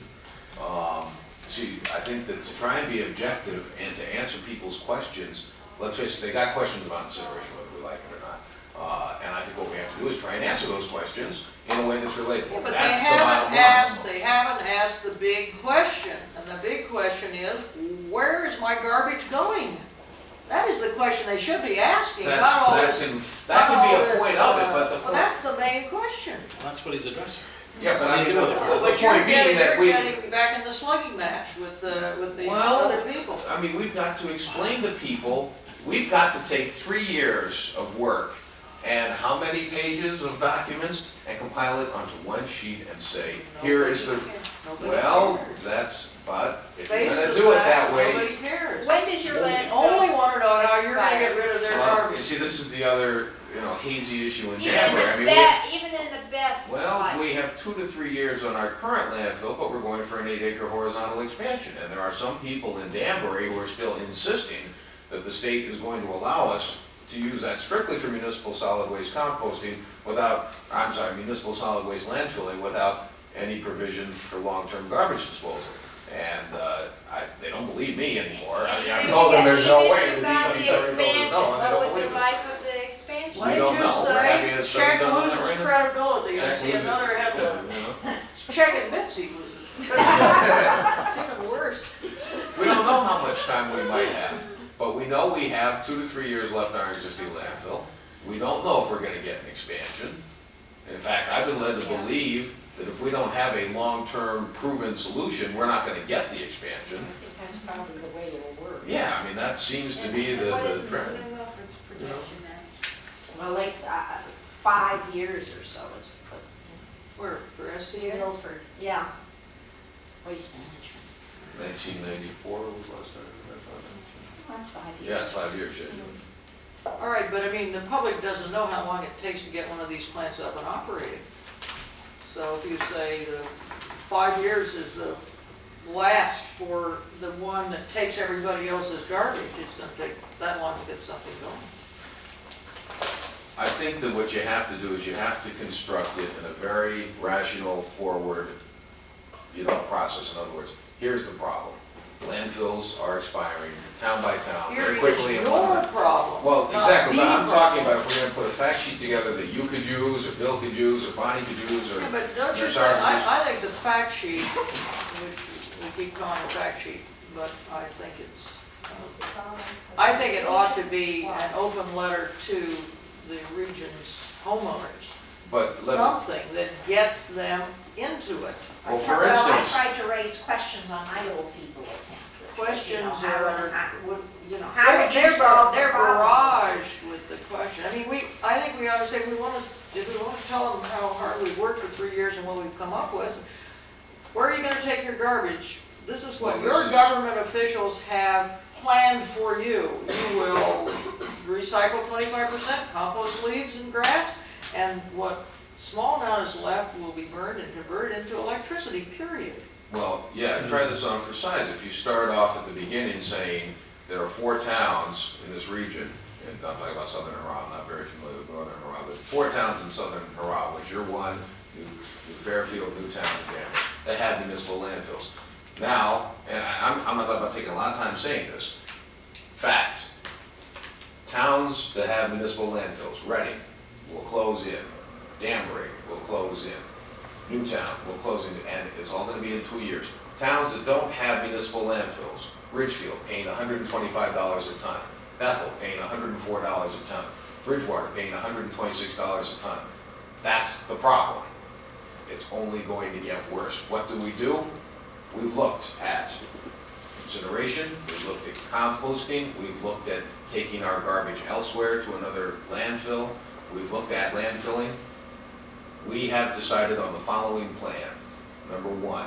See, I think that to try and be objective and to answer people's questions, let's face it, they got questions about incineration, whether we like it or not. And I think what we have to do is try and answer those questions in a way that's Yeah, relatable. but That's the bottom line. they haven't asked the big question, and the big question is, where is my garbage going? That is the question they should be asking, That's, not all that's, this. that not could be all a this, point of it, but the Well, point, that's the main question. Well, that's what he's addressing. yeah, but I What do mean, you do with it? the But you're point being that we. getting back in the slugging match with these Well, other people. I mean, we've got to explain to people, we've got to take 3 years of work and how many pages of documents and compile it onto one sheet and say, here is the, Nobody well, cares. that's, but if you're Face gonna the do it fact, that way. Nobody cares. When does your They landfill? only wanna know how you're gonna get rid of their Well, garbage. you see, this is the other, hazy issue in Even Danbury. I in mean, the even in the best well, life. we have 2 to 3 years on our current landfill, but we're going for an 8-acre horizontal expansion. And there are some people in Danbury who are still insisting that the state is going to allow us to use that strictly for municipal solid waste composting municipal solid waste landfilling without any provision for long-term garbage disposal. And, they don't believe me anymore. I mean, I told them there's no way. Even if you got the Everybody told us expansion, no, and they what don't would believe the us. life of the expansion? What We did don't you know. We're happy say? to study Check done on that loses right now. credibility. I Check see loses- another headline. you know. Check it, Bitsy loses. Even worse. We don't know how much time we might have, but we know we have 2 to 3 years left in our existing landfill. We don't know if we're gonna get an expansion. In fact, I've been led to believe that if we don't have a long-term proven solution, we're not gonna get the expansion. I think that's probably the way it'll work. Yeah, I mean, that seems to be And what the is trend. New Milford's projection then? Well, like, 5 years or so is put Where, for in SCA? Milford, yeah. Waste management. 1994 was last time, I thought. That's 5 years. Yeah, it's 5 years, yeah. All right, but I mean, the public doesn't know how long it takes to get one of these plants up and operating. So if you say the 5 years is the last for the one that takes everybody else's garbage, it's gonna take that long to get something going. I think that what you have to do is you have to construct it in a very rational, forward, process. In other words, here's the problem. Landfills are expiring town by town Here very is quickly. and your problem. Well, not exactly, but the I'm talking problem. about if we're gonna put a fact sheet together that you could use, or Bill could use, or Bonnie could use, or. Yeah, but don't you There's think, our- I think the fact sheet, which we keep calling a fact sheet, but I think it's, What's the problem? I think it ought to be an open letter to the region's homeowners. But let, Something that gets them into it. Well, for Well, instance- I tried to raise questions on my little feeble attempt. which was, Questions how are- would- how would you They're solve the they're problem? barraged with the question. I mean, I think we ought to say, if we want to tell them how hard we've worked for 3 years and what we've come up with, where are you gonna take your garbage? This is what Well, your this is- government officials have planned for you. You will recycle 25%, compost leaves and grass, and what small amount is left will be burned and converted into electricity, period. well, yeah, try this on for size. If you start off at the beginning saying there are 4 towns in this region, and I'm talking about southern Harar, I'm not very familiar with northern Harar, but 4 towns in southern Harar, which you're one, New Fairfield, Newtown, and Danvers, that have municipal landfills. Now, and I'm not talking about taking a lot of time saying this, fact, towns that have municipal landfills, Reading will close in, Danbury will close in, Newtown will close in, and it's all gonna be in 2 years. Towns that don't have municipal landfills, Ridgefield paying $125 a ton, Bethel paying $104 a ton, Bridgewater paying $126 a ton. That's the problem. It's only going to get worse. What do? We've looked at incineration, we've looked at composting, we've looked at taking our garbage elsewhere to another landfill, we've looked at landfilling. We have decided on the following plan. Number 1,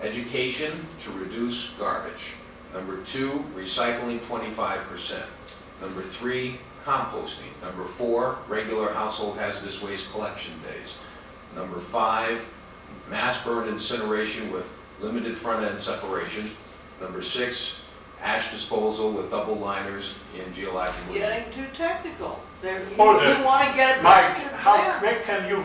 education to reduce garbage. Number 2, recycling 25%. Number 3, composting. Number 4, regular household hazardous waste collection days. Number 5, mass burn incineration with limited front-end separation. Number 6, ash disposal with double liners in geologically. Getting too technical. Hold it. You want to get it back Mike, to how them. quick can you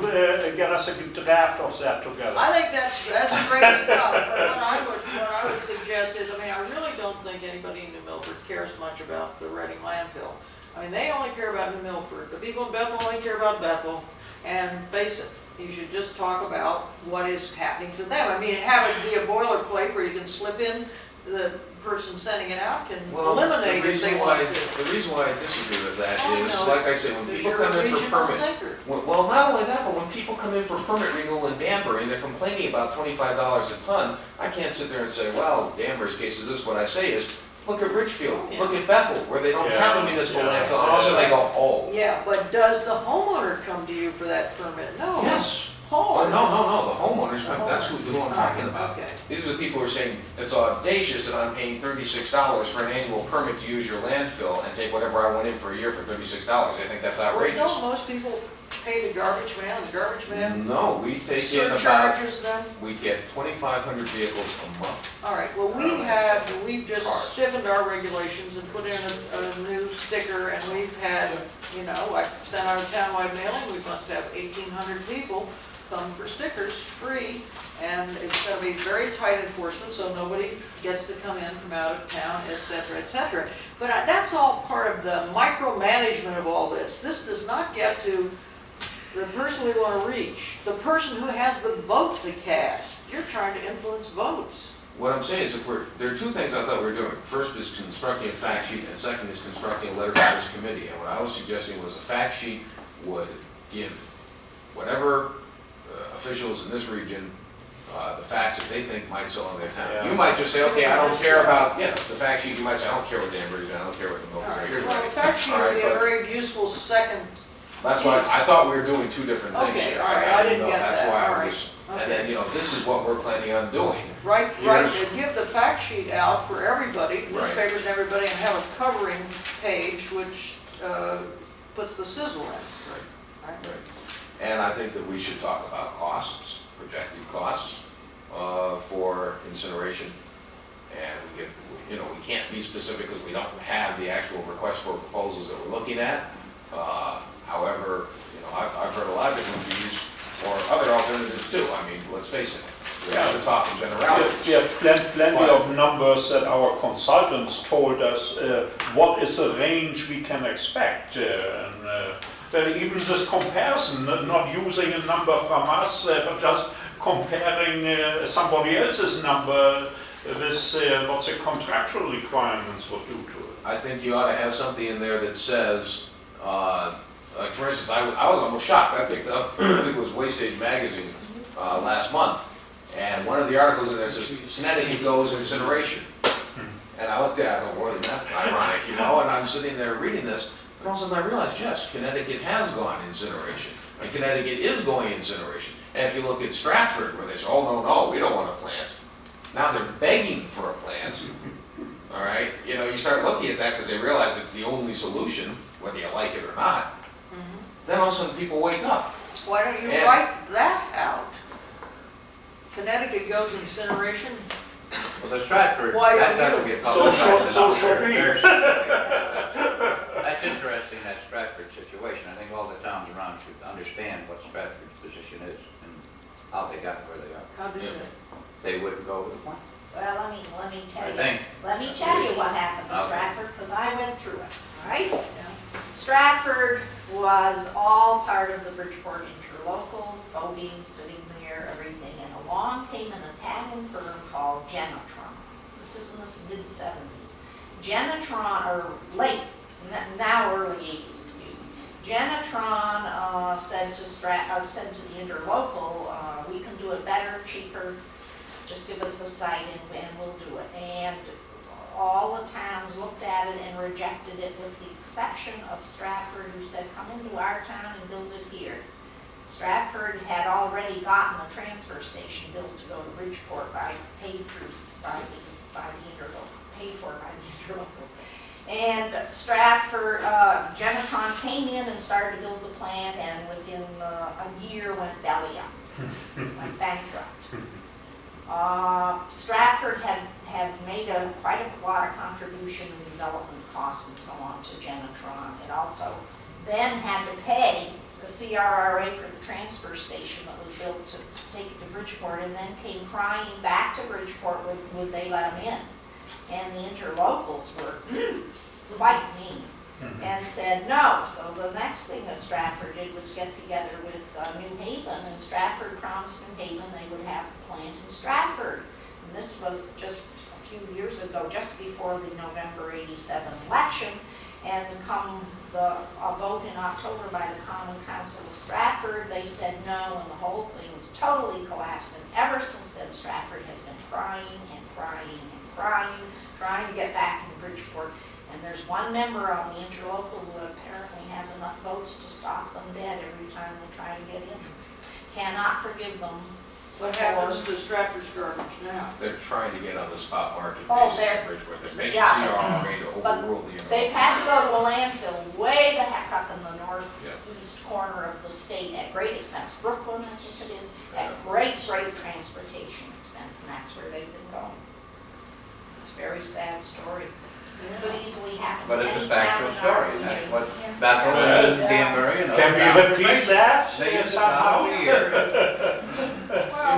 get us a draft of that together? I think that's great stuff, but what I would suggest is, I mean, I really don't think anybody in New Milford cares much about the Reading landfill. I mean, they only care about New Milford, the people in Bethel only care about Bethel, and face it, you should just talk about what is happening to them. I mean, have it be a boilerplate where you can slip in the person sending it out can Well, eliminate if they want to. The reason why I disagree with that Oh, is, no, like I said, when Because people you're come a in for regional permit, thinker. well, not only that, but when people come in for permit renewal in Danbury and they're complaining about $25 a ton, I can't sit there and say, well, Danbury's case is this. What I say is, look at Richfield, look at Bethel, where they don't have a municipal Yeah. landfill, and also they go, oh, Yeah, but does the homeowner come to you for that permit? No. yes. Oh, Oh, no, the homeowners, that's who I'm talking about. Okay. These are the people who are saying, it's audacious that I'm paying $36 for an annual permit to use your landfill and take whatever I want in for a year for $36. I think that's Well, outrageous. don't most people pay the garbage man? The garbage man No, we take in about, surcharges them? we get 2,500 vehicles a month. All right, well, we've just Cars. stiffened our regulations and put in a new sticker, and we've had, you know, I sent out a townwide mailing, we must have 1,800 people come for stickers, free, and it's gonna be very tight enforcement, so nobody gets to come in from out of town, et cetera, et cetera. But that's all part of the micromanagement of all this. This does not get to the person we wanna reach, the person who has the vote to cast. You're trying to influence votes. What I'm saying is there are two things I thought we were doing. First is constructing a fact sheet, and second is constructing a letter to this committee. And what I was suggesting was a fact sheet would give whatever officials in this region the facts that they think might sell in their town. Yeah. You might just say, okay, I don't care about, the fact sheet, you might say, I don't care what Danbury's doing, I don't care what the All Milton right, Breakers well, are. the fact sheet would be a very useful second. That's why, I thought we were doing two different things Okay, here. all right, I didn't know, get That's that, why all I right. was, and then, this is what we're planning on doing. Right, Here's- to give the fact sheet out for everybody, Right. newspapers and everybody, and have a covering page which puts the sizzle in. Right. Right. And I think that we should talk about costs, projected costs for incineration. And we can't be specific because we don't have the actual request for proposals that we're looking at. However, I've heard a lot of different views or other alternatives too. I mean, let's face it, we have to talk in generalities. We have plenty of numbers that our consultants told us what is the range we can expect. Even this comparison, not using a number from us, but just comparing somebody else's number with what the contractual requirements would do to it. I think you ought to have something in there that says, like for instance, I was almost shocked. I picked up, I think it was Wastage Magazine last month, and one of the articles in there says, Connecticut goes incineration. And I looked at it, I go, well, isn't that ironic, and I'm sitting there reading this, and all of a sudden I realized, yes, Connecticut has gone incineration, and Connecticut is going incineration. And if you look at Stratford, where they say, oh, no, we don't want a plant. Now they're begging for a plant. All right, you start looking at that because they realize it's the only solution, whether you like it or not. Then all of a sudden people wake up. Why don't you And- write that out? Connecticut goes incineration. Well, the Stratford, Why that don't doesn't you? get So publicized. so should we. That's interesting, that Stratford situation. I think all the towns around should understand what Stratford's position is and how they got where they are. How do Yeah. They wouldn't go with the point, Well, let me tell I you. think. Let me tell you what happened to Okay. Stratford, because I went through it, all right? Stratford was all part of the Bridgeport interlocal, voting, sitting there, everything, and along came an Italian firm called Genetron. This is in the mid-70s. Genetron, or late, now early 80s, excuse me. Genetron said to the interlocal, we can do it better, cheaper, just give us a site and we'll do it. And all the towns looked at it and rejected it with the exception of Stratford, who said, come into our town and build it here. Stratford had already gotten a transfer station built to go to Bridgeport paid for by the interlocals. And Stratford, Genetron came in and started to build the plant, and within a year went belly up, went bankrupt. Stratford had made quite a lot of contribution in development costs and so on to Genetron. It also then had to pay the CRRA for the transfer station that was built to take it to Bridgeport, and then came crying back to Bridgeport, would they let them in? And the interlocals were quite mean and said no. So the next thing that Stratford did was get together with New Haven, and Stratford promised New Haven they would have the plant in Stratford. And this was just a few years ago, just before the November 87 election, and come the vote in October by the Common Council of Stratford, they said no, and the whole thing was totally collapsed. And ever since then, Stratford has been crying and crying and crying, trying to get back in Bridgeport. And there's one member on the interlocal who apparently has enough votes to stop them dead every time they try to get in. Cannot forgive them. What happens to Stratford's garbage now? They're trying to get on the spot market Oh, basis they're- in Bridgeport. They're making yeah, CRRA to but overrule the They've interlocal. had to go to a landfill way the heck up in the Yeah. northeast corner of the state at great expense. Brooklyn, I think it is, Yeah. at great transportation expense, and that's where they've been going. It's a very sad story. Could easily happen But to it's a any town factual in our story, and that's region. what Yeah. Bethel and Danbury and other Can towns we are repeat facing. that They use it somehow? every year.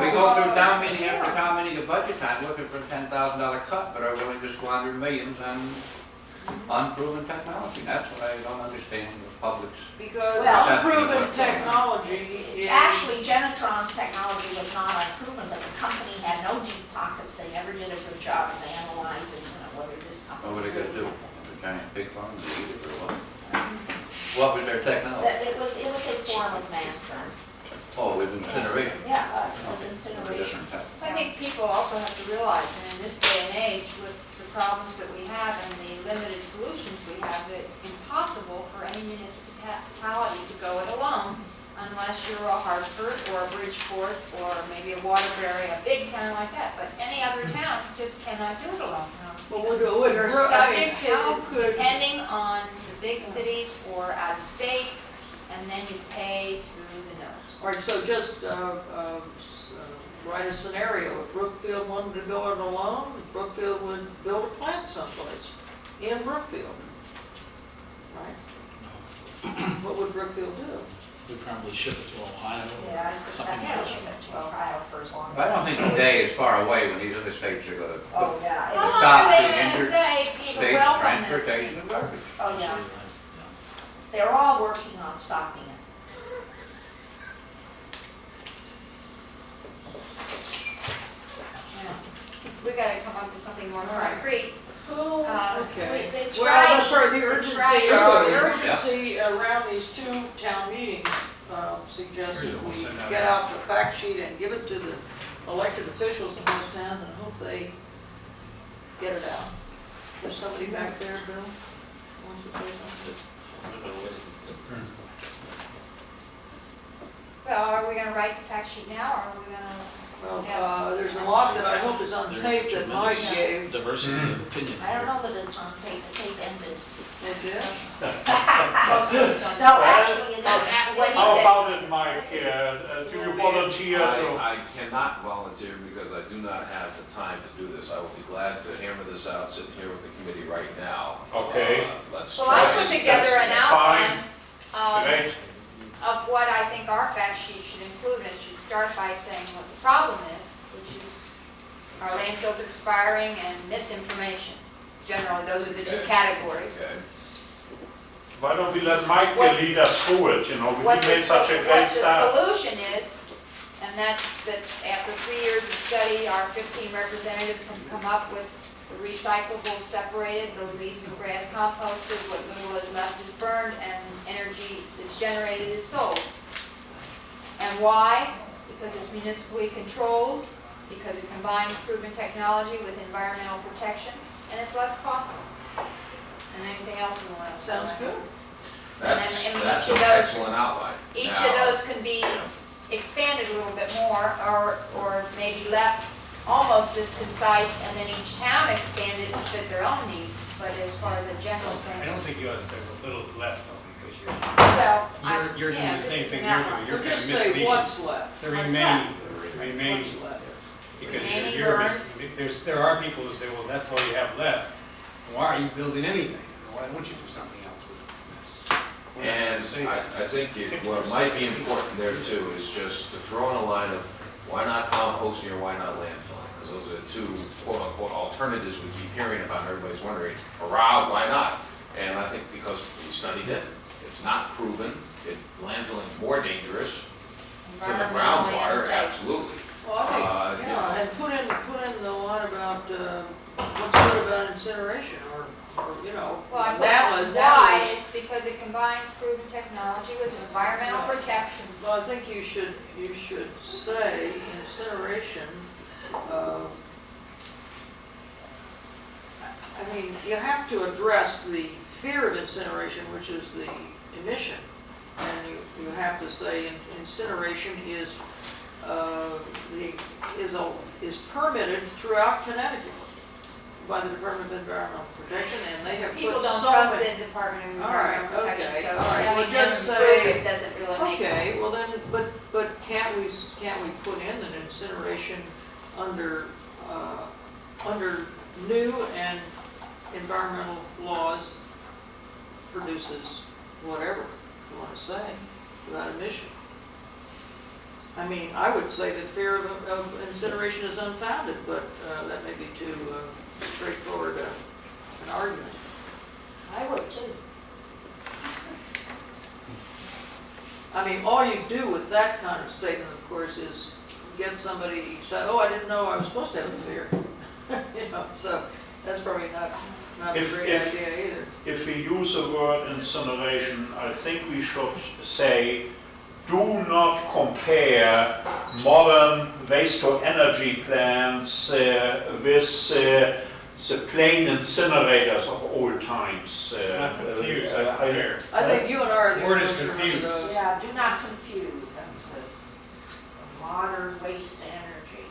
We go through town meeting Yeah. after town meeting at budget time looking for a $10,000 cut, but are willing to squander millions on unproven technology. That's what I don't understand the public's. Because Well, unproven technology is. Actually, Genetron's technology was not unproven, but the company had no deep pockets. They never did a good job of analyzing, whether this company. What were they gonna do? A giant pig farm and eat it or what? What was their technology? That it was a form of mass burn. Oh, it was incineration. Yeah, it was incineration. Different type. I think people also have to realize that in this day and age, with the problems that we have and the limited solutions we have, that it's impossible for any municipality to go it alone unless you're a Hartford or a Bridgeport or maybe a Waterbury, a big town like that. But any other town just cannot do it alone. Well, would You're subject how to, could, depending on the big cities or out of state, and then you pay through the nose. all right, so just write a scenario. If Brookfield wanted to go it alone, Brookfield would build a plant someplace in Brookfield. Right? What would Brookfield do? We'd probably ship it to Ohio. Yeah, I something suspect like they'll that. ship it to Ohio for as long as. I don't think the day is far away when these other states are gonna Oh, yeah, How it long is. Stop are they the gonna inter- say people state welcome this? transportation of garbage. Oh, yeah. Absolutely right, They're all working on stopping it. We gotta come up with something more concrete. Okay. It's Well, Friday. but for the It's urgency, Friday. the urgency around these two town meetings suggests Here's that the one we sent out. get out the fact sheet and give it to the elected officials in those towns and hope they get it out. There's somebody back there, Bill, wants to say something? Well, are we gonna write the fact sheet now, or are we gonna? Well, there's a lot that I hope is on There's tape that Mike tremendous gave. Diversity of opinion. I don't know that it's on tape, the tape ended. It did? No, actually, it is. How about it, Mike? Do you volunteer to? I cannot volunteer because I do not have the time to do this. I will be glad to hammer this out, sitting here with the committee right now. Okay. Let's So try. I put together an outline Great. of what I think our fact sheet should include, and it should start by saying what the problem is, which is our landfills expiring and misinformation. Generally, those are the two Okay. categories. Okay. Why don't we let Mike What- lead us through it, you know, What he the, made such a what great the start. solution is, and that's that after 3 years of study, our 15 representatives have come up with the recyclable separated, the leaves and grass composted, what little is left is burned, and energy that's generated is sold. And why? Because it's municipally controlled, because it combines proven technology with environmental protection, and it's less costly. And anything else we want to. Sounds good. That's And that's each an of those- excellent outline. Each Now, of those can be expanded a little bit more, or maybe left almost this concise, and then each town expanded to fit their own needs. But as far as a general I thing, don't think you ought to say what little's left though, because well, you're doing yeah, the this same is thing an you're outline. doing. You're We'll kind of just say misleading. what's left. The What's remaining, What's left. because Remaining you're, burn. there are people who say, well, that's all you have left. Why are you building anything? Why don't you do something else with it? And I think what might be important there too is just to throw in a line of why not composting or why not landfilling? Because those are the two quote-unquote alternatives we keep hearing about, and everybody's wondering, hurrah, why not? And I think because we studied it, it's not proven, landfilling is more dangerous to the environmentally groundwater, unsafe. absolutely. Well, I think, Yeah. yeah, and put in the line about what's good about incineration, or, you know, Well, I Napa, put why Napa is- is because it combines proven technology with environmental protection. Well, I think you should say incineration, I mean, you have to address the fear of incineration, which is the emission. And you have to say incineration is permitted throughout Connecticut by the Department of Environmental Protection, and they have put so many. People don't trust the Department of All right, Environmental Protection, okay, so all right, having well, them just improve say- it doesn't really make. Okay, well then, but can't we put in that incineration under new and environmental laws produces whatever you want to say without emission? I mean, I would say the fear of incineration is unfounded, but that may be too straightforward an argument. I would too. I mean, all you do with that kind of statement, of course, is get somebody to say, oh, I didn't know I was supposed to have a fear. You know, so that's probably not a great idea either. If we use the word incineration, I think we should say, do not compare modern waste-to-energy plants with the plain incinerators of old times. Not confused, I think you and I are the Word only is ones who remember confused. those. Yeah, do not confuse that with modern waste to energy.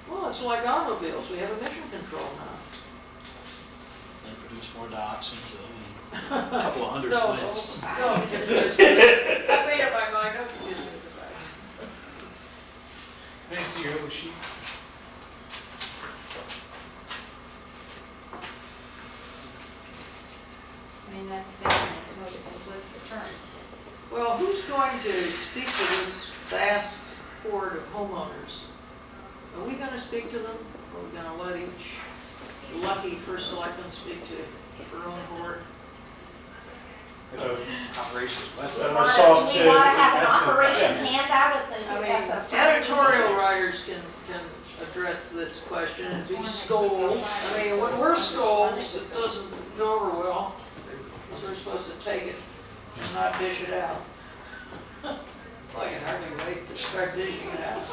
Well, it's like automobiles, we have emission control now. They produce more dioxins than a couple of hundred No, plants. no, I made up my mind, don't confuse me with the facts. Can I see your little sheet? I mean, that's in its most simplistic terms. Well, who's going to speak to this vast horde of homeowners? Are we gonna speak to them, or are we gonna let each lucky first selectman speak to her own board? Operations, less Do Uh, we than. want so, to have an less than- operation handout at the, I at the. mean, editorial writers can address this question as we scolds. I mean, when we're scolds, it doesn't go over well, because we're supposed to take it and not dish it out. I can hardly wait to start dishing it out.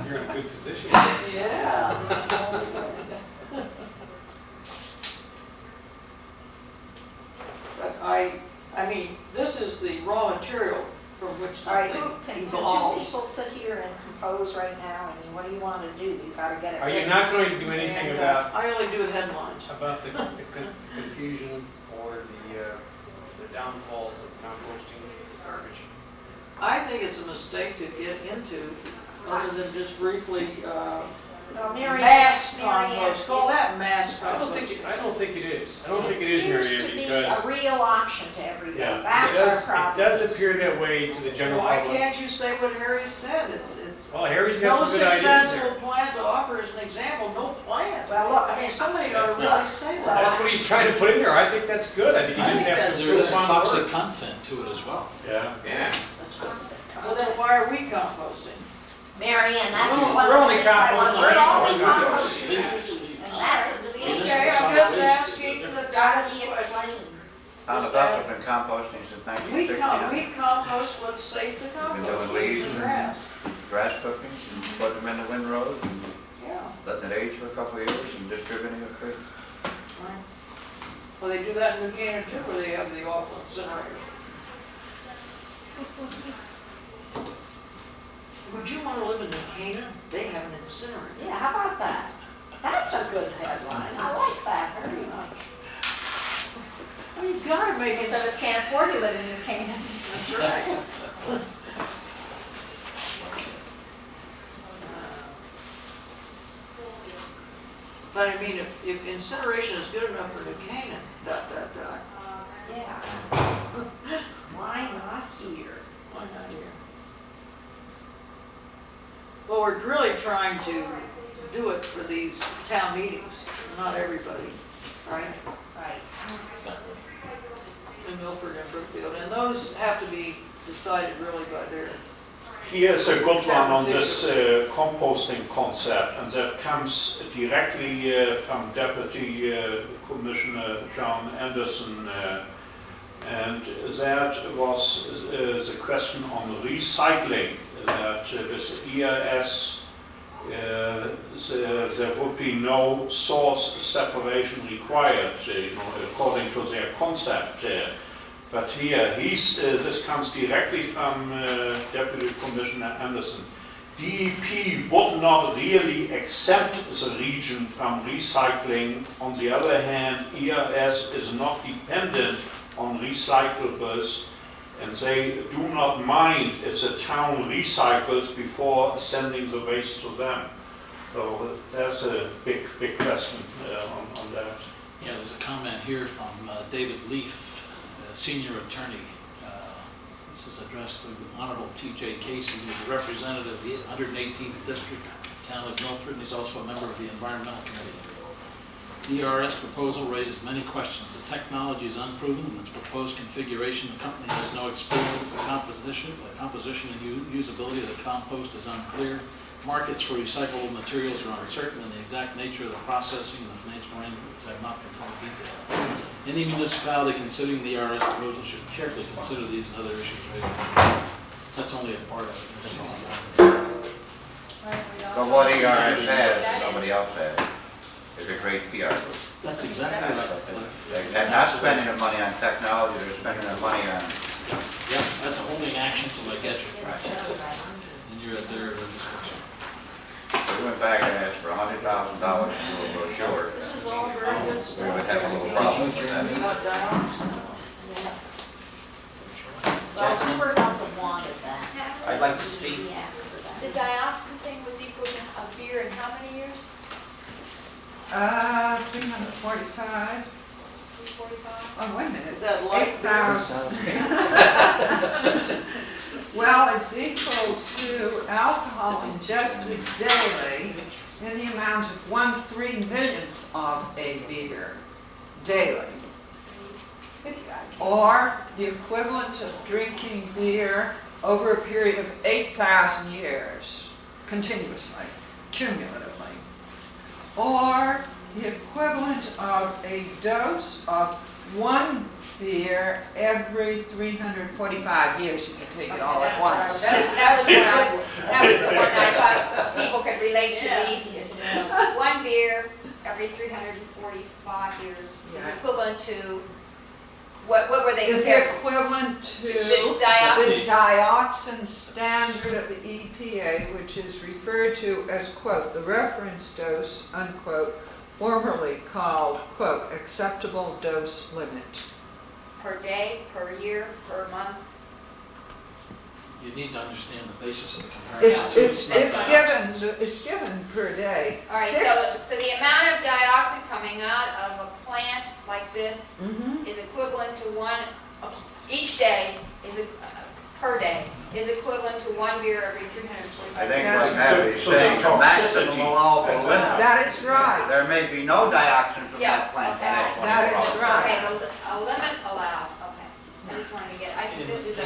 You're in a good position. Yeah. But I mean, this is the raw material from which All right, something can two evolves. people sit here and compose right now? I mean, what do you want to do? You've got to get it Are ready. you not going to do anything And, about I only do headlines. the confusion or the downfalls of composting garbage? I think it's a mistake to get into, other than just briefly, No, Mary mass Ann, compost, call that mass I don't compost. think it is. I don't think it is, It Mary appears Ann, to be because a real option to everybody. Yeah. it That's our does, it problem. does appear that way to the general Why public. can't you say what Harry said? It's Well, Harry's no got some good ideas successful there. plan to offer as an example, no plan. Well, look, I mean, somebody ought to Yeah. really say Well, that. That's what he's trying to put in there. I think that's good. I think you I just think have that's to There is a prove on the toxic word. content to it as well. Yeah. Yeah. it's the toxic Well, then why are we composting? Mary Ann, that's We're one of only the things I want. composting. We're only We're only composting. And that's a distinction. Okay, I'm just asking the Gotta be question. explained. Town of Bethel been composting since We 1969. compost what's safe to Been compost, doing leaves leaves and and grass. grass clippings and putting them in the windrows and Yeah. letting it age for a couple of years and distributing it for. Well, they do that in New Canaan too, where they have the awful incinerator. Would you want to live in New Canaan? They have an incinerator. Yeah, how about that? That's a good headline. I like that very much. Well, you've got to make it. Most of us can't afford to live in New Canaan. That's right. But I mean, if incineration is good enough for New Canaan, ... Yeah. Why not here? Why not here? Well, we're really trying to do it for these town meetings, not everybody, right? Right. In Milford and Brookfield, and those have to be decided really by their here's a good one on this composting concept, and that comes directly from Deputy Commissioner John Anderson. And that was the question on recycling, that with EIS there would be no source separation required, according to their concept. But here, this comes directly from Deputy Commissioner Anderson. DEP would not really exempt the region from recycling. On the other hand, EIS is not dependent on recyclables, and they do not mind if the town recycles before sending the waste to them. So that's a big question on that. Yeah, there's a comment here from David Leaf, senior attorney. This is addressed to Honorable T.J. Casey, who's a representative of the 118th District, Town of Milford, and he's also a member of the Environmental Committee. The ERS proposal raises many questions. The technology is unproven in its proposed configuration. The company has no experience. The composition and usability of the compost is unclear. Markets for recyclable materials are uncertain, and the exact nature of the processing and the financial arrangements have not been fully detailed. Any municipality considering the ERS proposal should carefully consider these and other issues raised. That's only a part of it. But what ERS has, somebody else has, is a great PR group. That's exactly right. They're not spending their money on technology, they're spending their money on, Yeah, that's a holding action till I get you. right. And you're at their discretion. We went back and asked for $100,000 to do a brochure. This is all very good We stuff. would have a little problem with that. You want dioxin? Well, Super Delta wanted that. I'd like to speak. He asked for The that. dioxin thing was equal to a beer in how many years? 345. 345? Oh, wait a minute. Is that like 8,000. Well, it's equal to alcohol ingested daily in the amount of 1/3 millionth of a beer daily. Or the equivalent of drinking beer over a period of 8,000 years, continuously, cumulatively. Or the equivalent of a dose of one beer every 345 years. You can take it all at once. That was the one I thought people could relate to the easiest. One beer every 345 years is Yes. equivalent to, what were they Is the compared? equivalent to The dioxin. the dioxin standard of the EPA, which is referred to as, quote, the reference dose, unquote, formerly called, quote, acceptable dose limit. Per day, per year, per month? You need to understand the basis of the comparison. too. It's not dioxins. given per day. All right, so the amount of dioxin coming out of a plant like this Mhm. is equivalent to each day, per day, is equivalent to one beer every I 345. think Yes. what Natalie's So saying, the the maximum toxicity- allowable limit. That is right. There may be no dioxin from Yeah, that plant the okay. next 24 That is hours. right. Okay, a limit allowed, okay. I just wanted to get, I think this is a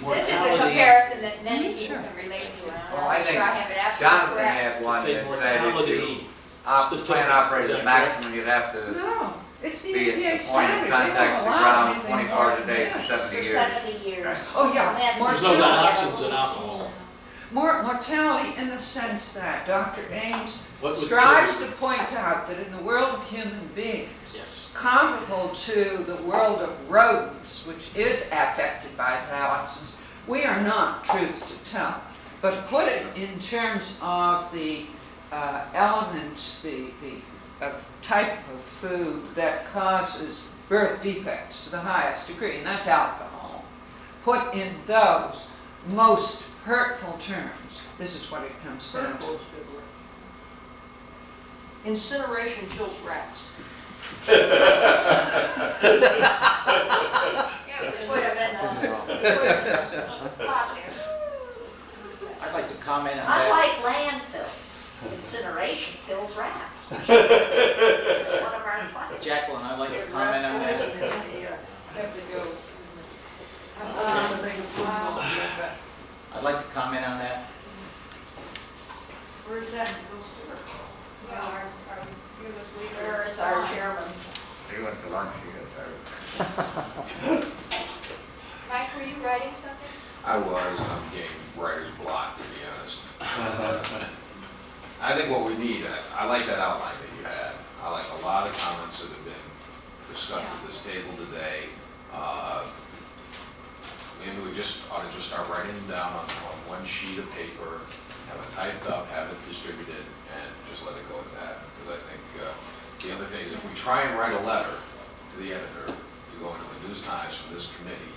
Mortality. comparison that many people Sure. can relate to, and Well, I'm I not think sure I have it absolutely Jonathan correct. had one It's that a said if you mortality statistic. plant operated Is at that correct? maximum, you'd have to No, it's the be at EPA the point standard. of They contact don't with the allow ground anything 20 more hours a than day for this. 70 For years. 70 years. Right. Oh, yeah. There's no dioxins in alcohol. Mortality in the sense that Dr. Ames What would strives kill to you? point out that in the world of human beings, Yes. comparable to the world of rodents, which is affected by dioxins, we are not, truth to tell. But put it in terms of the elements, the type of food that causes birth defects to the highest degree, and that's alcohol. Put in those most hurtful terms, this is what it comes down to. Incineration kills rats. Put them in the pot there. I'd like to comment on that. Unlike landfills, incineration kills rats. It's one of our pluses. Jacqueline, I'd like to comment on that. Have to go. I'd like to comment on that. Where's that? Bill Stewart? Yeah, our fearless leader Where is is our gone. chairman? He went to lunch, he got tired. Mike, were you writing something? I was, and I'm getting writer's block, to be honest. I think what we need, I like that outline that you had. I like a lot of comments that have been discussed at this table today. Maybe we just ought to just start writing them down on one sheet of paper, have it typed up, have it distributed, and just let it go at that. Because I think the other thing is if we try and write a letter to the editor to go into the News Times from this committee,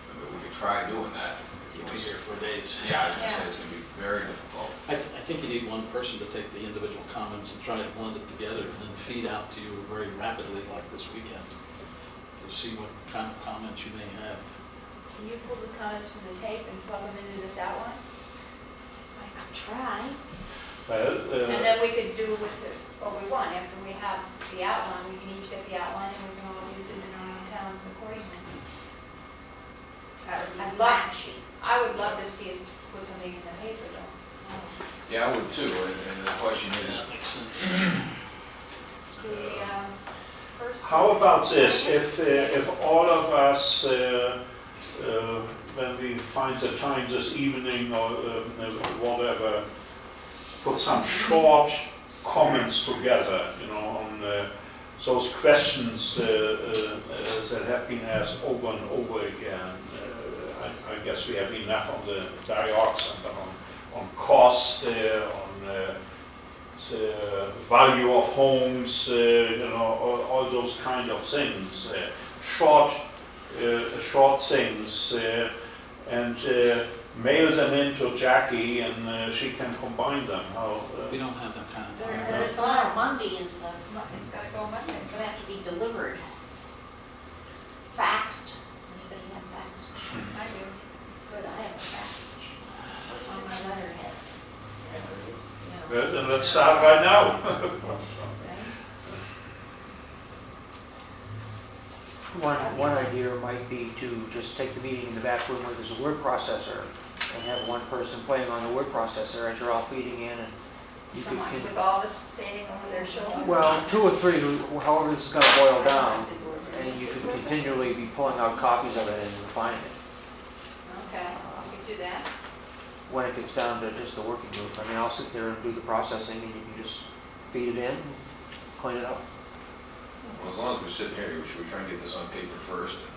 I mean, we could try doing that. You'll be here for days. Yeah, I was gonna say, it's gonna be very difficult. I think you need one person to take the individual comments and try to blend it together and then feed out to you very rapidly like this weekend to see what kind of comments you may have. Can you pull the comments from the tape and plug them into this outline? I could try. And then we could do with it what we want. After we have the outline, we can each get the outline and we can all use it in our own towns accordingly. That would be I'd a love- flat sheet. I would love to see us put something in the paper though. Yeah, I would too, and the question is, That makes sense. The first. How about this, if all of us, when we find the time this evening or whatever, put some short comments together, on those questions that have been asked over and over again. I guess we have enough on the dioxin, on cost, on the value of homes, all those kind of things. Short things, and mail them into Jackie, and she can combine them. We don't have that kind of They're time. tomorrow, Monday is the, It's gotta go Monday. gonna have to be delivered. Faxed. Anybody have fax? I do. Good, I have a fax. What's on my letterhead? You know. Well, then let's start right now. One idea might be to just take the meeting in the back room where there's a word processor and have one person playing on the word processor as you're all feeding in, and you could, Someone with all of us standing over their shoulder. well, 2 or 3, however this is going to boil down, and you could continually be pulling out copies of it and refining it. Okay, we could do that. When it gets down to just the working group, I mean, I'll sit there and do the processing, and you can just feed it in, and clean it up. well, as long as we're sitting here, should we try and get this on paper first and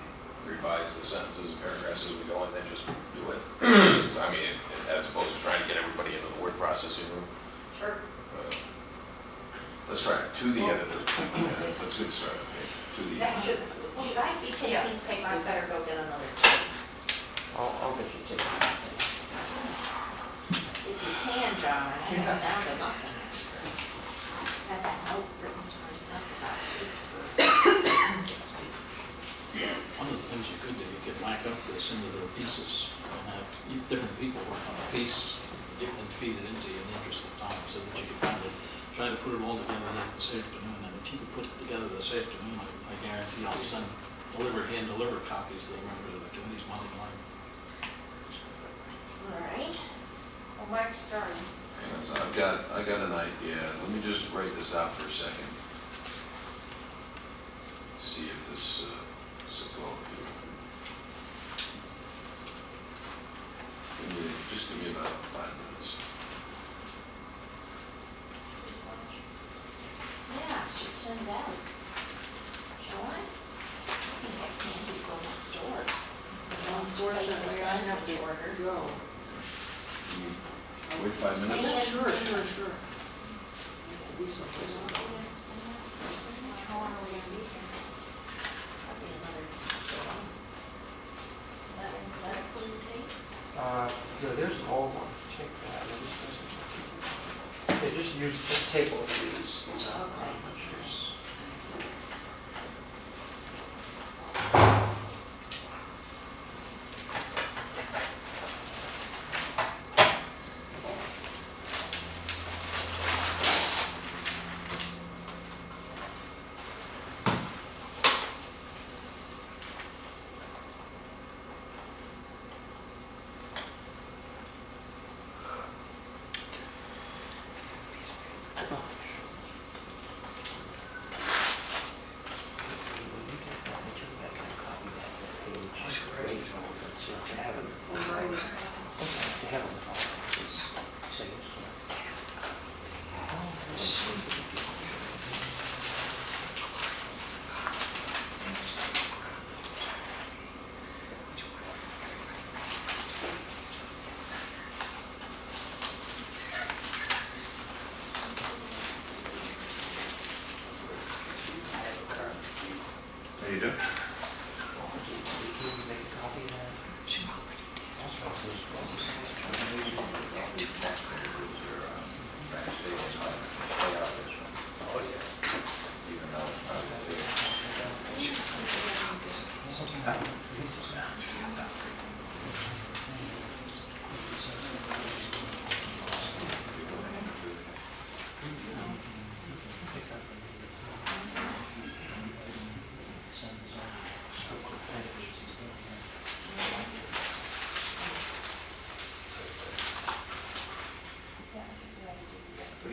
revise the sentences and paragraphs as we go, and then just do it? I mean, as opposed to trying to get everybody into the word processing room. Sure. Let's try it, to the editor. Let's get started, okay? To the editor. Should I be Yeah, taking, take because I this. better go get another. I'll get you to take it. If you can, John, I have us down to nothing. Had that note written to myself about 2 weeks for 6 weeks. One of the things you could do, you could whack up this into little pieces and have different people work on a piece and feed it into you in the interest of time, so that you could kind of try to put it all together this afternoon. And if you could put it together this afternoon, I guarantee I'll hand deliver copies to the members of the committees Monday morning. All right. Well, Mike's starting. Yeah, so I got an idea. Let me just write this out for a second. See if this sits well with you. Just give me about 5 minutes. Yeah, should send it out. Shall I? I can get Candy to go next door. Unfortunately, I have to order. go. Wait 5 minutes? Yeah. Sure. Be someplace. How long are we gonna be here? Probably another. Is that a clean tape? There's an old one, check that. They just use the tape over these.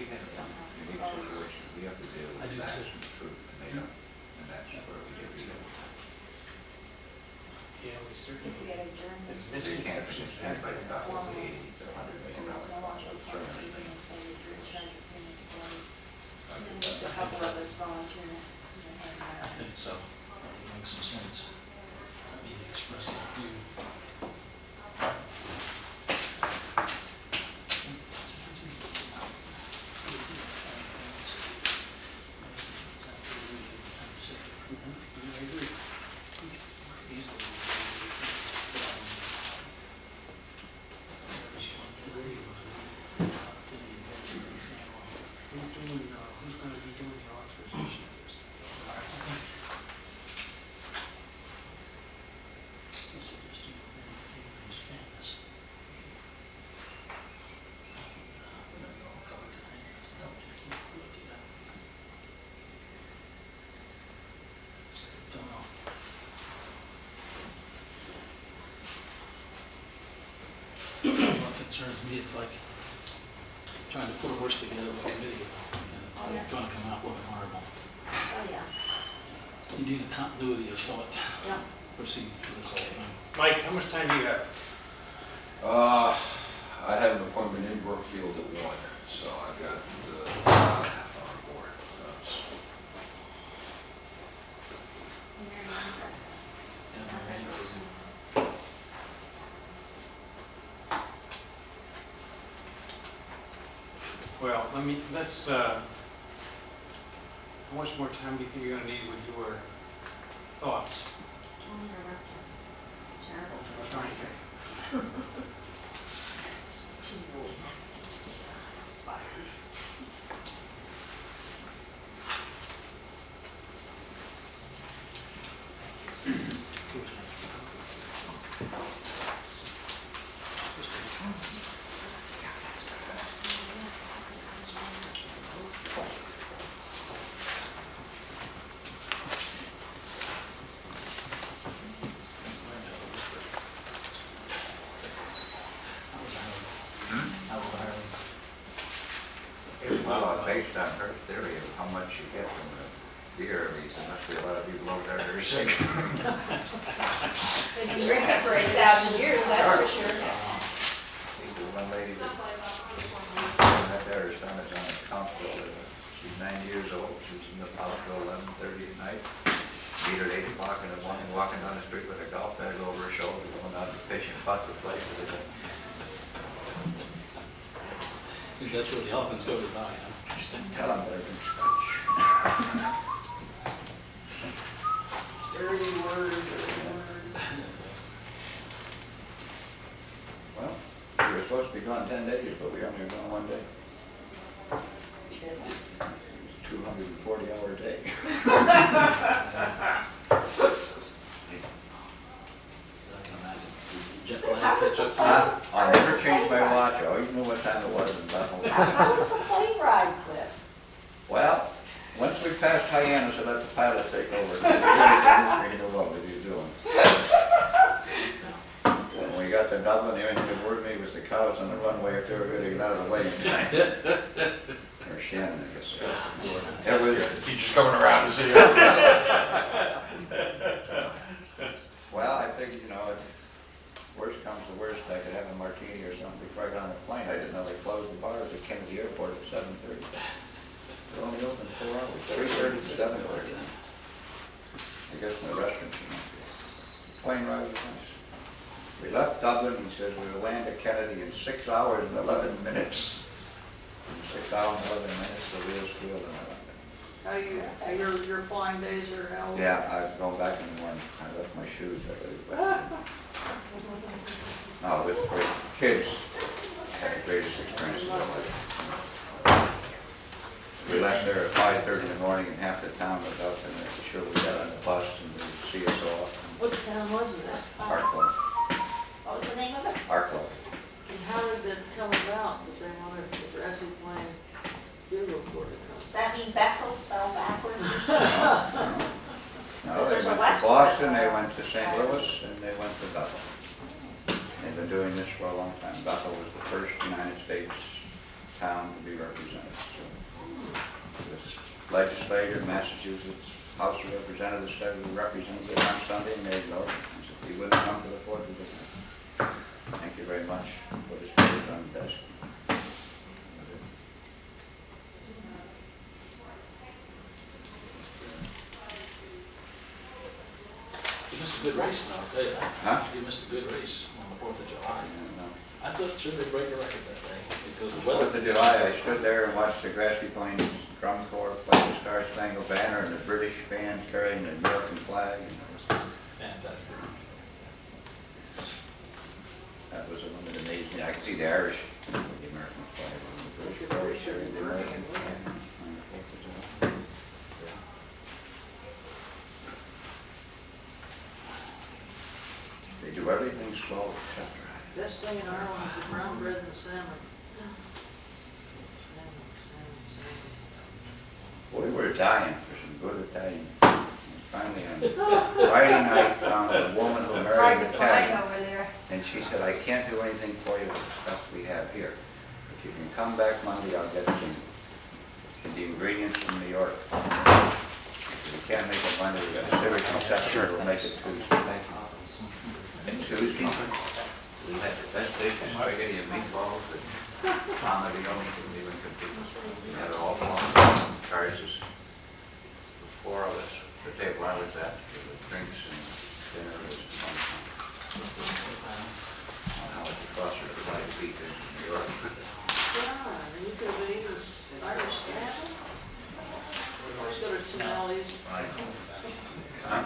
we have a unique situation, we have to deal I with do facts too. and truth, and they don't, and that's where we get to. Yeah, we certainly. If we had adjourned this. They can't just anybody about $80 to $100 million Just a couple of us volunteering. I think so. That would make some sense. Let me express that view. Who's gonna be doing the authorization of this? What concerns me is like trying to put a horse together with a video, and it's gonna come out looking horrible. Oh, yeah. You need a continuity of thought Yeah. proceeding through this whole thing. Mike, how much time do you have? I have an appointment in Brookfield at 1, so I've got about a half hour board. Well, how much more time do you think you're gonna need with your thoughts? It's terrible. Trying to. It's too old. Inspired. Well, based on her theory of how much you get from the beer, there must be a lot of people over there that are sick. They've been drinking for 8,000 years, that's for sure. One lady that there, her son is on a council, she's 90 years old, she's in the house till 11:30 at night. Meet her at 8 o'clock in the morning, walking down the street with a golf bag over her shoulder, going out to fish and putt the place with it. I think that's where the elephants go to die, huh? Just didn't tell them they're in Scotch. Dirty word, dirty word. Well, we were supposed to be gone 10 days, but we only were gone 1 day. 240-hour day. I can imagine. Jet lag catch up to you. I never changed my watch, I always knew what time it was in Bethel. How was the plane ride, Cliff? Well, once we passed Hyannis, I let the pilot take over. He knew what he was doing. When we got to Dublin, the only thing that worried me was the cows on the runway, if they were going to get out of the way in time. Or Shannon, I guess. It was, The teacher's coming around to see you. well, I figured, if worst comes to worst, I could have a martini or something before I got on the plane. I didn't know they closed the bars at Kennedy Airport at 7:30. They're only open 4 hours, 3:30 to 7:30. I guess in the restaurants, Plane ride was nice. We left Dublin, he says we will land at Kennedy in 6 hours and 11 minutes. 6 hours and 11 minutes, the real steel in London. How you, your flying days are now? Yeah, I'm going back in the morning. I left my shoes there. No, it was great. Kids had the greatest experience of their life. We left there at 5:30 in the morning and half the town was up and they sure we got on the bus and they'd see us off. What town was this? Arklow. What was the name of it? Arklow. And how did it come about that they wanted the Progressive Plan Bugle Corps to come? Does that mean Bethel spelled backwards or something? No, Because they there's a went to West Boston, Point. they went to St. Louis, and they went to Bethel. They've been doing this for a long time. Bethel was the first United States town to be represented. legislator, Massachusetts House of Representatives, federal representative on Sunday, and they go. I said, we wouldn't come to the 4th of July. Thank you very much for this very on the desk. You missed a good race now, I'll tell you that. Huh? You missed a good race on the 4th of July. And, I thought it should have break a record that day, because the 4th weather. of July, I stood there and watched the Grassy Plains Drum Corps play the Star Spangled Banner and the British band carrying the American flag. And Fantastic. that was a one that amazed me. I could see the Irish, the American flag, and the British flag carrying the American flag on the 4th of July. They do everything slow except right. Best thing in Ireland is the brown bread and the salmon. We were dying for some good Italian. And finally, on Friday night, found a woman who Hard married to an find Italian. over there. And she said, I can't do anything for you with the stuff we have here. If you can come back Monday, I'll get the ingredients from New York. If you can't make it Monday, we've got a serious exception, we'll make it Tuesday. And Tuesday, we had the best dish, spaghetti and meatballs, and Tom, the only thing we even compete with. We had all along charges, 4 of us, the table I was at, for the drinks and dinner was fun. How much it cost you to buy a beef in New York? Yeah, and you could have been eating Irish salmon. Always go to Tonelli's. Huh?